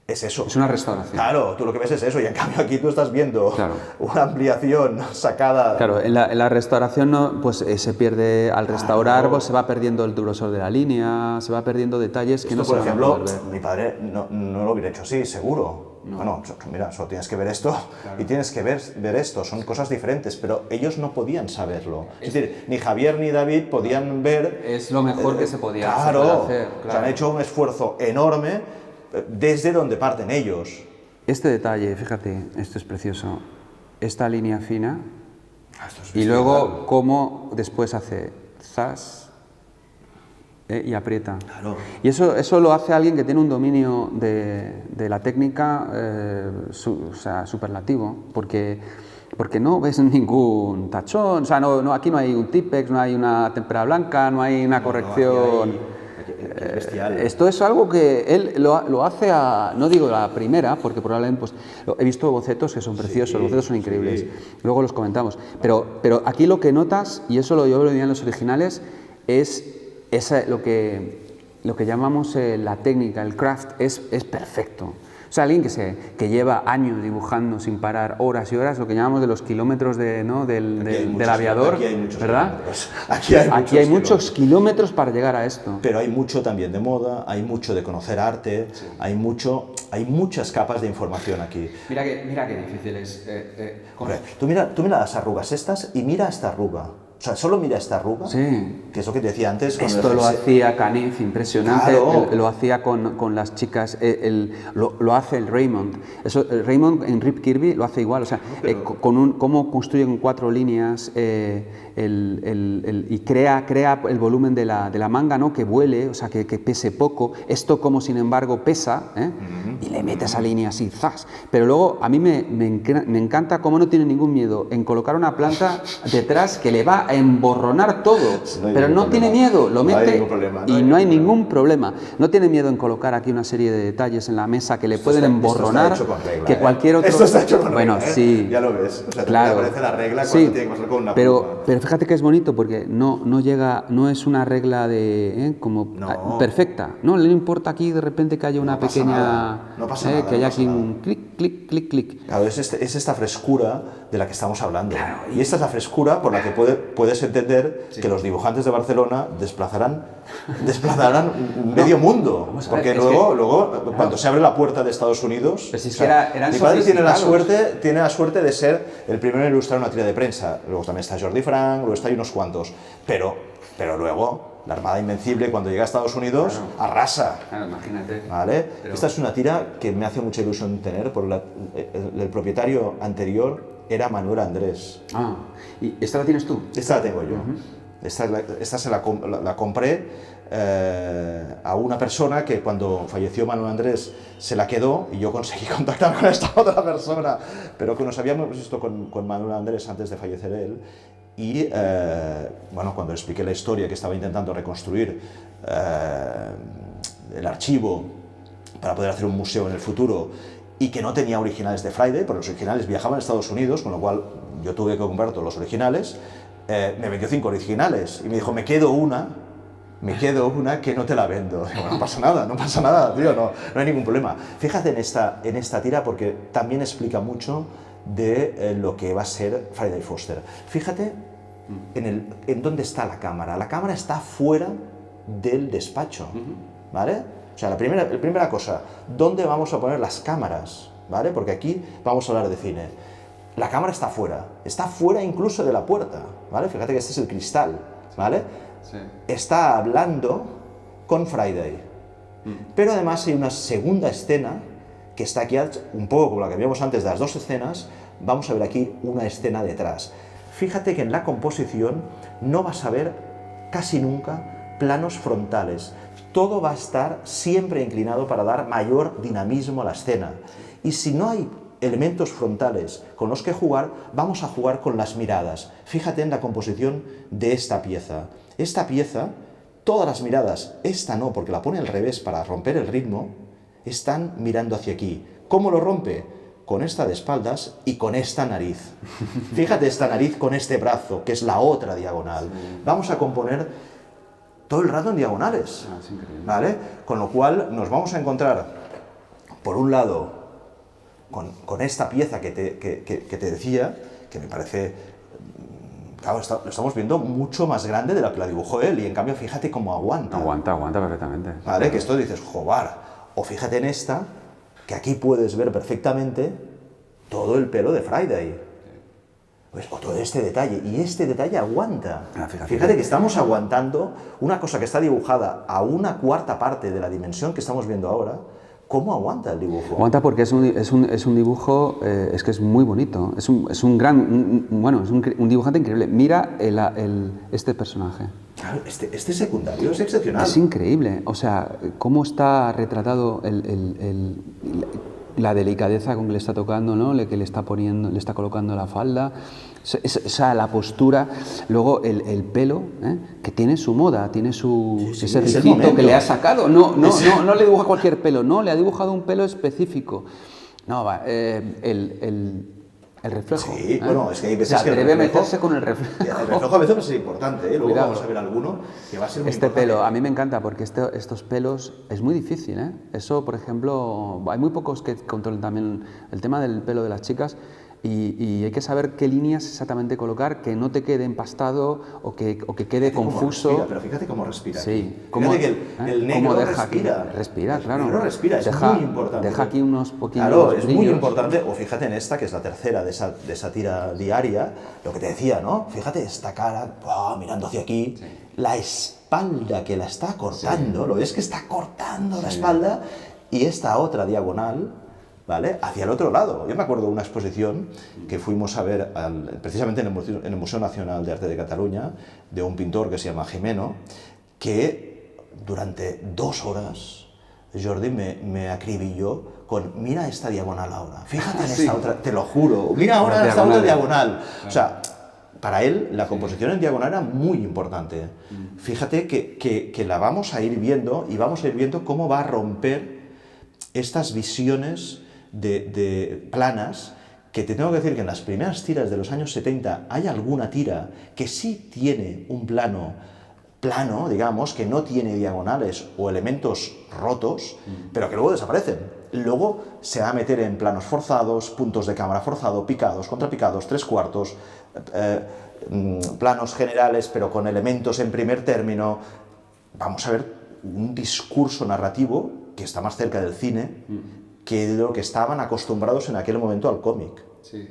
es eso. Es una restauración. Claro, tú lo que ves es eso, y en cambio aquí tú estás viendo una ampliación sacada... Claro, en la restauración pues, se pierde, al restaurar pues, se va perdiendo el grosor de la línea, se va perdiendo detalles que no se van a poder ver. Mi padre no lo hubiera hecho así, seguro. No. Bueno, mira, solo tienes que ver esto y tienes que ver esto, son cosas diferentes, pero ellos no podían saberlo. Es decir, ni Javier ni David podían ver... Es lo mejor que se podía claro, hacer. O sea, han hecho un esfuerzo enorme desde donde parten ellos. Este detalle, fíjate, esto es precioso. Esta línea fina Esto es y luego cómo después hace zas y aprieta. Claro. Y eso lo hace alguien que tiene un dominio de la técnica o sea, superlativo, porque no ves ningún tachón, o sea, aquí no hay un tipex, no hay una témpera blanca, no hay una corrección. Esto es algo que él lo hace no digo la primera, porque probablemente pues, he visto bocetos que son preciosos, los bocetos son increíbles, luego los comentamos, pero aquí lo que notas, y eso yo lo veía en los originales, es lo que llamamos la técnica, el craft, es perfecto. O sea, alguien que lleva años dibujando sin parar, horas y horas, lo que llamamos de los kilómetros del aviador, ¿verdad? Aquí hay muchos kilómetros para llegar a esto. Pero hay mucho también de moda, hay mucho de conocer arte, hay muchas capas de información aquí. Mira qué difícil es. Hombre, tú mira las arrugas estas y mira esta arruga. O sea, solo mira esta arruga, sí. Que es lo que te decía antes. Esto lo hacía Caniff, impresionante, claro. Lo hacía con las chicas, lo hace el Raymond. El Raymond en Rip Kirby lo hace igual, o sea, cómo construyen 4 líneas y crea el volumen de la manga, ¿no? Que vuele, o sea, que pese poco. Esto como sin embargo pesa, y le mete esa línea así, ¡zas! Pero luego a mí me encanta cómo no tiene ningún miedo en colocar una planta detrás que le va a emborronar todo, pero no tiene miedo, lo mete y no hay ningún problema. No tiene miedo en colocar aquí una serie de detalles en la mesa que le pueden emborronar, que cualquier otro... Esto está hecho con regla, bueno, sí. Ya lo ves, o sea, claro. Te aparece la regla cuando sí, tiene que pasar con una pero fíjate que es bonito porque no es una regla perfecta, no le importa aquí de repente que haya una pequeña... No pasa nada. Que haya aquí un clic, clic, clic, clic. Claro, es esta frescura de la que estamos hablando. Claro, y esta es la frescura por la que puedes entender que los dibujantes de Barcelona desplazarán medio mundo. Porque luego cuando se abre la puerta de Estados Unidos... mi padre tiene la suerte de ser el primero en ilustrar una tira de prensa. Luego también está Jordi Frank, luego está hay unos cuantos. Pero luego... La Armada Invencible, cuando llega a Estados Unidos, arrasa. Claro, imagínate. ¿Vale? Esta es una tira que me hace mucha ilusión tener, porque el propietario anterior era Manuel Andrés. Ah, ¿y esta la tienes tú? Esta la tengo yo. Esta se la compré a una persona que cuando falleció Manuel Andrés se la quedó y yo conseguí contactar con esta otra persona, pero que nos habíamos visto con Manuel Andrés antes de fallecer él. Y cuando le expliqué la historia que estaba intentando reconstruir el archivo para poder hacer un museo en el futuro y que no tenía originales de Friday, porque los originales viajaban a Estados Unidos, con lo cual yo tuve que comprar todos los originales, me vendió 5 originales y me dijo, me quedo una que no te la vendo. Digo, no pasa nada, tío, no hay ningún problema. Fíjate en esta tira porque también explica mucho de lo que va a ser Friday Foster. Fíjate en dónde está la cámara. La cámara está fuera del despacho, ¿vale? O sea, la primera cosa, ¿dónde vamos a poner las cámaras? ¿Vale? Porque aquí vamos a hablar de cine. La cámara está fuera incluso de la puerta, ¿vale? Fíjate que este es el cristal, ¿vale? Sí. Está hablando con Friday. Pero además hay una segunda escena que está aquí un poco como la que vimos antes de las 2 escenas, vamos a ver aquí una escena detrás. Fíjate que en la composición no vas a ver casi nunca planos frontales. Todo va a estar siempre inclinado para dar mayor dinamismo a la escena. Y si no hay elementos frontales con los que jugar, vamos a jugar con las miradas. Fíjate en la composición de esta pieza. Esta pieza, todas las miradas, esta no, porque la pone al revés para romper el ritmo, están mirando hacia aquí. ¿Cómo lo rompe? Con esta de espaldas y con esta nariz. Fíjate esta nariz con este brazo, que es la otra diagonal. Vamos a componer todo el rato en diagonales. ¿Vale? Con lo cual nos vamos a encontrar, por un lado, con esta pieza que te decía, que me parece... Claro, lo estamos viendo mucho más grande de lo que la dibujó él y en cambio fíjate cómo aguanta. Aguanta perfectamente. ¿Vale? Que esto dices, joder. O fíjate en esta, que aquí puedes ver perfectamente todo el pelo de Friday. Pues, o todo este detalle, y este detalle aguanta. Fíjate que estamos aguantando una cosa que está dibujada a una cuarta parte de la dimensión que estamos viendo ahora. ¿Cómo aguanta el dibujo? Aguanta porque es un dibujo, es que es muy bonito, es un dibujante increíble. Mira este personaje. Claro, este secundario es excepcional. Es increíble, o sea, cómo está retratado la delicadeza con que le está tocando, ¿no? Que le está colocando la falda, la postura, luego el pelo, que tiene su moda, tiene ese ricito que le ha sacado, no le dibuja cualquier pelo, no, le ha dibujado un pelo específico. No, el reflejo. Sí, bueno, es que hay veces que debe meterse con el reflejo. El reflejo a veces va a ser importante, Luego Cuidado. Vamos a ver alguno que va a ser muy importante. Pelo, a mí me encanta porque estos pelos es muy difícil, Eso, por ejemplo, hay muy pocos que controlan también el tema del pelo de las chicas y hay que saber qué líneas exactamente colocar, que no te quede empastado o que quede confuso. Respira, pero fíjate cómo respira. Sí, fíjate que el negro respira. Respira, claro. El negro respira, es muy importante. Deja aquí unos poquitos Claro, es brillos. muy importante. O fíjate en esta, que es la tercera de esa tira diaria, lo que te decía, ¿no? Fíjate esta cara, mirando hacia aquí, sí. La espalda que la está cortando, ¿lo ves que está cortando la espalda? Y esta otra diagonal, ¿vale? Hacia el otro lado. Yo me acuerdo de una exposición que fuimos a ver precisamente en el Museo Nacional de Arte de Cataluña, de un pintor que se llama Gimeno, que durante 2 horas Jordi me acribilló con: mira esta diagonal ahora, fíjate en esta otra, te lo juro, mira ahora esta otra diagonal. Claro. O sea, para él la composición en diagonal era muy importante. Fíjate que la vamos a ir viendo, y vamos a ir viendo cómo va a romper estas visiones de planas, que te tengo que decir que en las primeras tiras de los años 70 hay alguna tira que sí tiene un plano, digamos, que no tiene diagonales o elementos rotos, pero que luego desaparecen. Luego se va a meter en planos forzados, puntos de cámara forzado, picados, contrapicados, 3/4, planos generales pero con elementos en primer término. Vamos a ver un discurso narrativo que está más cerca del cine que de lo que estaban acostumbrados en aquel momento al cómic. Sí.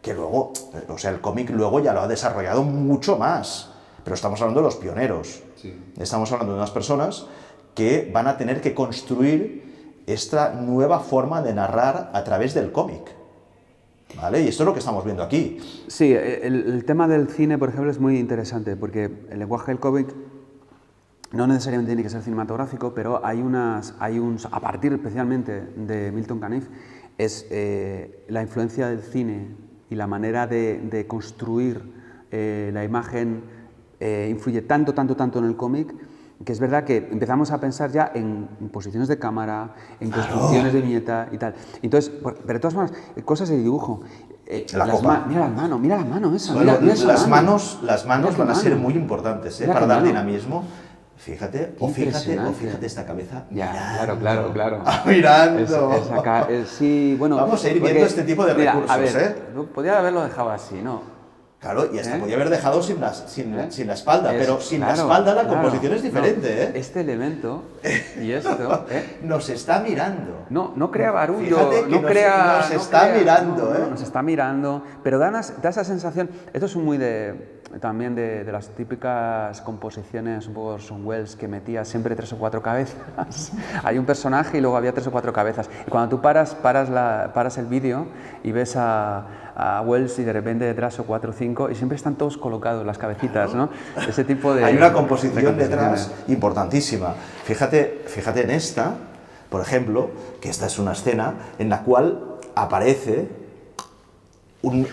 Que luego, o sea, el cómic luego ya lo ha desarrollado mucho más, pero estamos hablando de los pioneros. Sí. Estamos hablando de unas personas que van a tener que construir esta nueva forma de narrar a través del cómic. ¿Vale? Y esto es lo que estamos viendo aquí. Sí, el tema del cine, por ejemplo, es muy interesante, porque el lenguaje del cómic no necesariamente tiene que ser cinematográfico, pero a partir especialmente de Milton Caniff, es la influencia del cine y la manera de construir la imagen influye tanto en el cómic, que es verdad que empezamos a pensar ya en posiciones de cámara, en construcciones de viñeta y tal. Entonces, pero de todas maneras, cosas de dibujo. Mira las manos esa. Bueno, mira las manos van a ser muy importantes para dar dinamismo. Fíjate, o fíjate esta cabeza. Ya, claro. Mirando. Sí, bueno, vamos a ir viendo este tipo de recursos. A ver, podría haberlo dejado así, ¿no? Claro, y hasta podía haber dejado sin la espalda, pero sin la espalda la composición es diferente, Este elemento y esto nos está mirando. No crea barullo, fíjate que nos está mirando, nos está mirando, pero da esa sensación. Esto es muy también de las típicas composiciones un poco Orson Welles, que metía siempre 3 o 4 cabezas. Hay un personaje y luego había 3 o 4 cabezas. Y cuando tú paras el vídeo y ves a Welles y de repente detrás o 4 o 5 y siempre están todos colocados las cabecitas, ¿no? Ese tipo de... Hay una composición detrás importantísima. Fíjate en esta, por ejemplo, que esta es una escena en la cual aparece no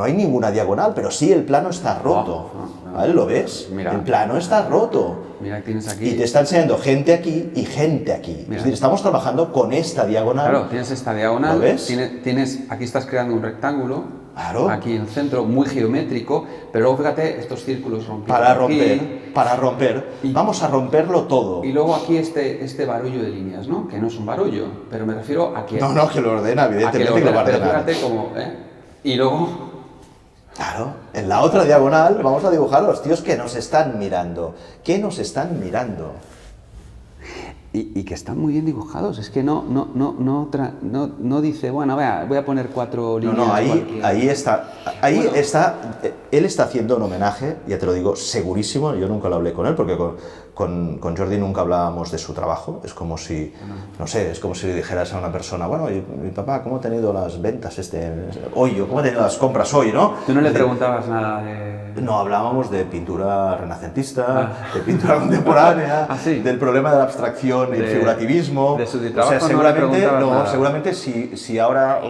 hay ninguna diagonal, pero sí el plano está roto. ¿Vale? ¿Lo ves? Mira, el plano está roto. Mira, tienes aquí. Y te está enseñando gente aquí y gente aquí. Mira. Es decir, estamos trabajando con esta diagonal. Claro, tienes esta diagonal. ¿Lo ves? Aquí estás creando un rectángulo. Claro. Aquí en el centro, muy geométrico, pero luego fíjate estos círculos rompidos. Para romper. Vamos a romperlo todo. Y luego aquí este barullo de líneas, ¿no? Que no es un barullo, pero me refiero a que... No, que lo ordena, evidentemente que lo va a ordenar. Pero fíjate cómo, Y luego... Claro, en la otra diagonal vamos a dibujar a los tíos que nos están mirando. ¿Qué nos están mirando? y que están muy bien dibujados. Es que no dice, bueno, voy a poner 4 líneas. No, ahí está, él está haciendo un homenaje, ya te lo digo, segurísimo. Yo nunca lo hablé con él, porque con Jordi nunca hablábamos de su trabajo. Es como si, no sé, es como si le dijeras a una persona, bueno, y mi papá, ¿cómo ha tenido las ventas hoy? ¿O cómo ha tenido las compras hoy, no? ¿Tú no le preguntabas nada de...? No, hablábamos de pintura renacentista, de pintura contemporánea, ¿Sí? del problema de la abstracción y el figurativismo. De su trabajo. O sea, seguramente si ahora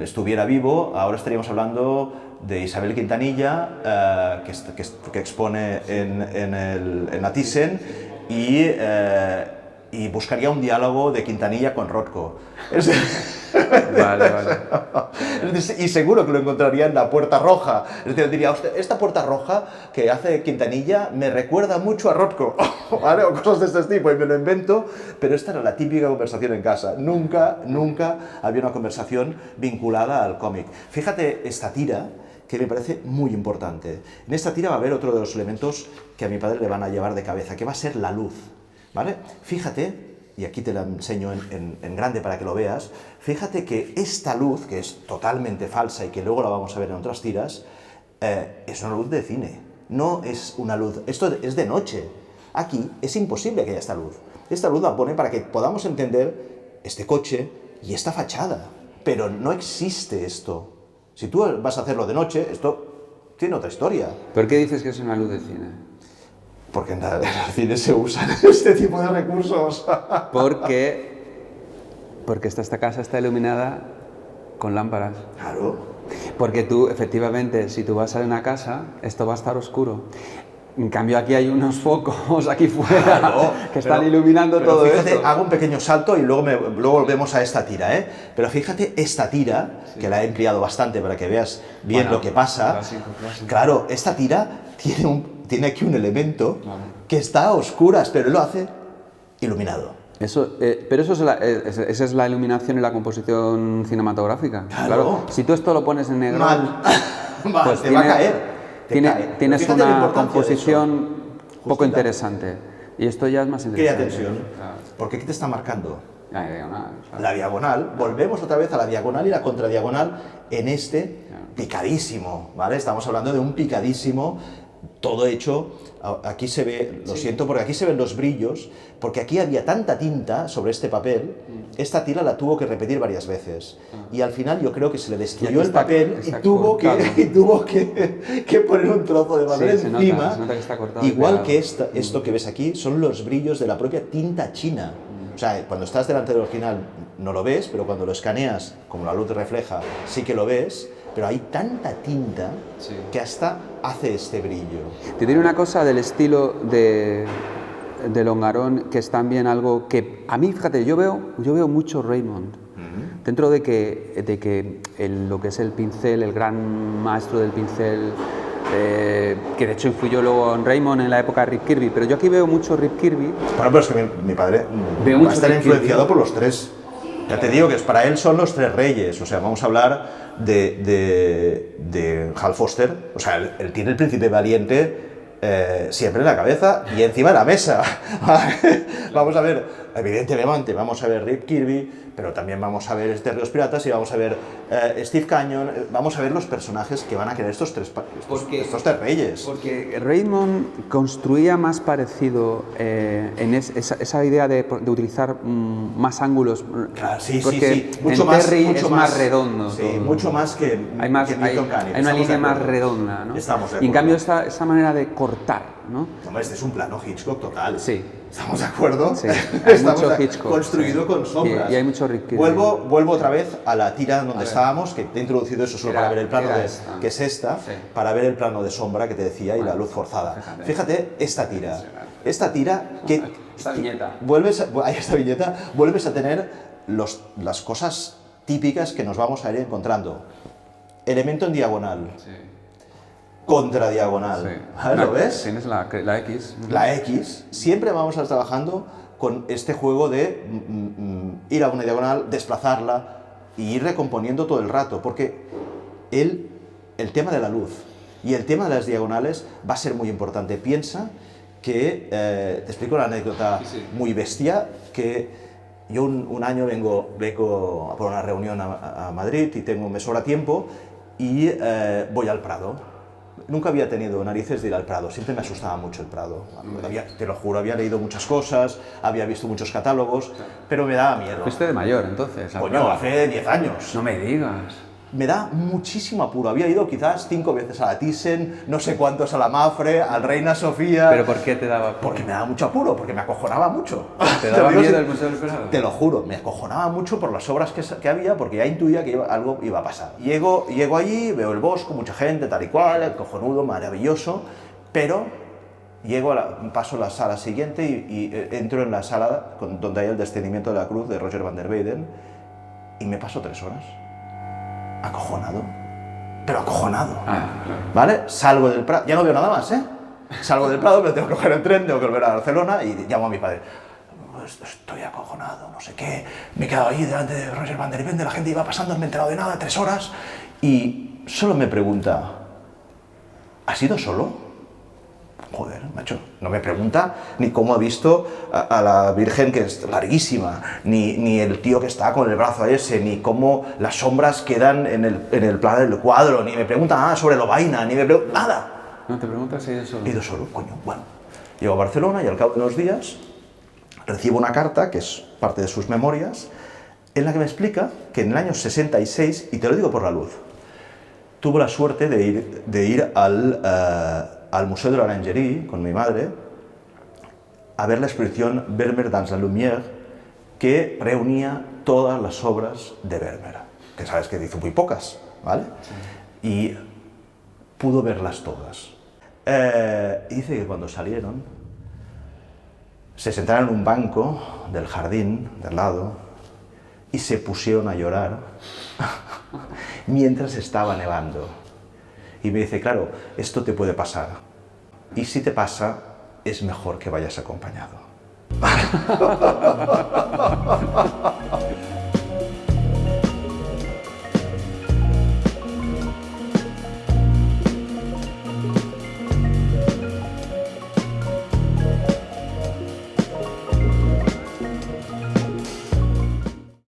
estuviera vivo, ahora estaríamos hablando de Isabel Quintanilla, que expone en la Thyssen, y buscaría un diálogo de Quintanilla con Rothko. Vale. Y seguro que lo encontraría en la Puerta Roja. Es decir, diría, esta Puerta Roja que hace Quintanilla me recuerda mucho a Rothko, ¿vale? O cosas de este tipo, y me lo invento, pero esta era la típica conversación en casa. Nunca había una conversación vinculada al cómic. Fíjate esta tira, que me parece muy importante. En esta tira va a haber otro de los elementos que a mi padre le van a llevar de cabeza, que va a ser la luz, ¿vale? Fíjate, y aquí te la enseño en grande para que lo veas, fíjate que esta luz, que es totalmente falsa y que luego la vamos a ver en otras tiras, es una luz de cine, no es una luz, esto es de noche. Aquí es imposible que haya esta luz. Esta luz la pone para que podamos entender este coche y esta fachada, pero no existe esto. Si tú vas a hacerlo de noche, esto tiene otra historia. ¿Por qué dices que es una luz de cine? Porque en el cine se usan este tipo de recursos. Porque esta casa está iluminada con lámparas. Claro. Porque tú, efectivamente, si tú vas a una casa, esto va a estar oscuro. En cambio, aquí hay unos focos aquí fuera, claro, que están iluminando todo fíjate, esto. Hago un pequeño salto y luego volvemos a esta tira, ¿eh? Pero fíjate esta tira, sí, que la he empleado bastante para que veas bien lo que pasa. Clásico. Claro, esta tira tiene aquí un elemento que está a oscuras, pero él lo hace iluminado. Pero esa es la iluminación y la composición cinematográfica. Claro. Si tú esto lo pones en negro, pues te va a caer. Tienes una composición poco interesante. Y esto ya es más interesante. Crea tensión. Claro. Porque ¿qué te está marcando? La diagonal. Claro. La diagonal. Volvemos otra vez a la diagonal y la contradiagonal en este picadísimo, ¿vale? Estamos hablando de un picadísimo, todo hecho. Aquí se ve, lo siento, porque aquí se ven los brillos, porque aquí había tanta tinta sobre este papel, esta tira la tuvo que repetir varias veces. Y al final yo creo que se le destruyó el papel y tuvo que poner un trozo de papel encima. Se nota que está cortado, igual que esto que ves aquí, son los brillos de la propia tinta china. O sea, cuando estás delante del original no lo ves, pero cuando lo escaneas, como la luz refleja, sí que lo ves. Pero hay tanta tinta que hasta hace este brillo. Te diré una cosa del estilo de Longarón, que es también algo que a mí, fíjate, yo veo mucho Raymond. Dentro de que lo que es el pincel, el gran maestro del pincel, que de hecho influyó luego en Raymond en la época de Rick Kirby, pero yo aquí veo mucho Rick Kirby. Bueno, pero es que mi padre va a estar influenciado por los tres. Ya te digo que para él son los tres reyes, o sea, vamos a hablar de Hal Foster, o sea, él tiene el Príncipe Valiente siempre en la cabeza y encima de la mesa. Vamos a ver, evidentemente, vamos a ver Rick Kirby, pero también vamos a ver Ríos Piratas y vamos a ver Steve Canyon, vamos a ver los personajes que van a crear estos tres reyes. Porque Raymond construía más parecido en esa idea de utilizar más ángulos. Claro, sí. Mucho más redondo. Sí, todo. Mucho más que Milton Caniff. Hay una línea más redonda, ¿no? Estamos de acuerdo. Y en cambio esa manera de cortar, ¿no? Hombre, este es un plano Hitchcock total. Sí. ¿Estamos de acuerdo? Sí, hay mucho Hitchcock. Construido con sombras. Y hay mucho Rick Kirby. Vuelvo otra vez a la tira donde estábamos, que te he introducido eso solo para ver el plano que es esta, para ver el plano de sombra que te decía y la luz forzada. Fíjate esta tira. Esta tira que... Esta viñeta. Vuelves a tener las cosas típicas que nos vamos a ir encontrando. Elemento en diagonal. Sí. Contradiagonal. Sí. ¿Lo ves? Tienes la X. La X. Siempre vamos a estar trabajando con este juego de ir a una diagonal, desplazarla y ir recomponiendo todo el rato, porque el tema de la luz y el tema de las diagonales va a ser muy importante. Piensa que te explico una anécdota muy bestia, que yo un año vengo por una reunión a Madrid y me sobra tiempo y voy al Prado. Nunca había tenido narices de ir al Prado, siempre me asustaba mucho el Prado. Te lo juro, había leído muchas cosas, había visto muchos catálogos, pero me daba miedo. ¿Fuiste de mayor entonces? Coño, hace 10 años. No me digas. Me da muchísimo apuro. Había ido quizás 5 veces a la Thyssen, no sé cuántos a la Mafre, al Reina Sofía. ¿Pero por qué te daba apuro? Porque me daba mucho apuro, porque me acojonaba mucho. ¿Te daba miedo el Museo del Prado? Te lo juro, me acojonaba mucho por las obras que había, porque ya intuía que algo iba a pasar. Llego allí, veo el Bosco, mucha gente, tal y cual, cojonudo, maravilloso, pero paso a la sala siguiente y entro en la sala donde hay el descendimiento de la cruz de Roger van der Weyden y me paso 3 horas. Acojonado, pero acojonado, ¿vale? Salgo del Prado, ya no veo nada más, ¿eh? Salgo del Prado, pero tengo que coger el tren, tengo que volver a Barcelona y llamo a mi padre. Estoy acojonado, no sé qué, me he quedado ahí delante de Roger van der Weyden, la gente iba pasando, no me he enterado de nada, 3 horas, y solo me pregunta, ¿has ido solo? Joder, macho, no me pregunta ni cómo ha visto a la Virgen, que es larguísima, ni el tío que está con el brazo ese, ni cómo las sombras quedan en el plano del cuadro, ni me pregunta nada sobre Lovaina, ni me pregunta nada. No te preguntas si he ido solo. He ido solo, coño. Bueno, llego a Barcelona y al cabo de unos días recibo una carta, que es parte de sus memorias, en la que me explica que en el año 66, y te lo digo por la luz, tuvo la suerte de ir al Museo de la Orangerie con mi madre a ver la exposición Vermeer dans la Lumière, que reunía todas las obras de Vermeer, que sabes que hizo muy pocas, ¿vale? Sí. Y pudo verlas todas. Y dice que cuando salieron se sentaron en un banco del jardín del lado y se pusieron a llorar mientras estaba nevando. Y me dice, claro, esto te puede pasar. Y si te pasa, es mejor que vayas acompañado.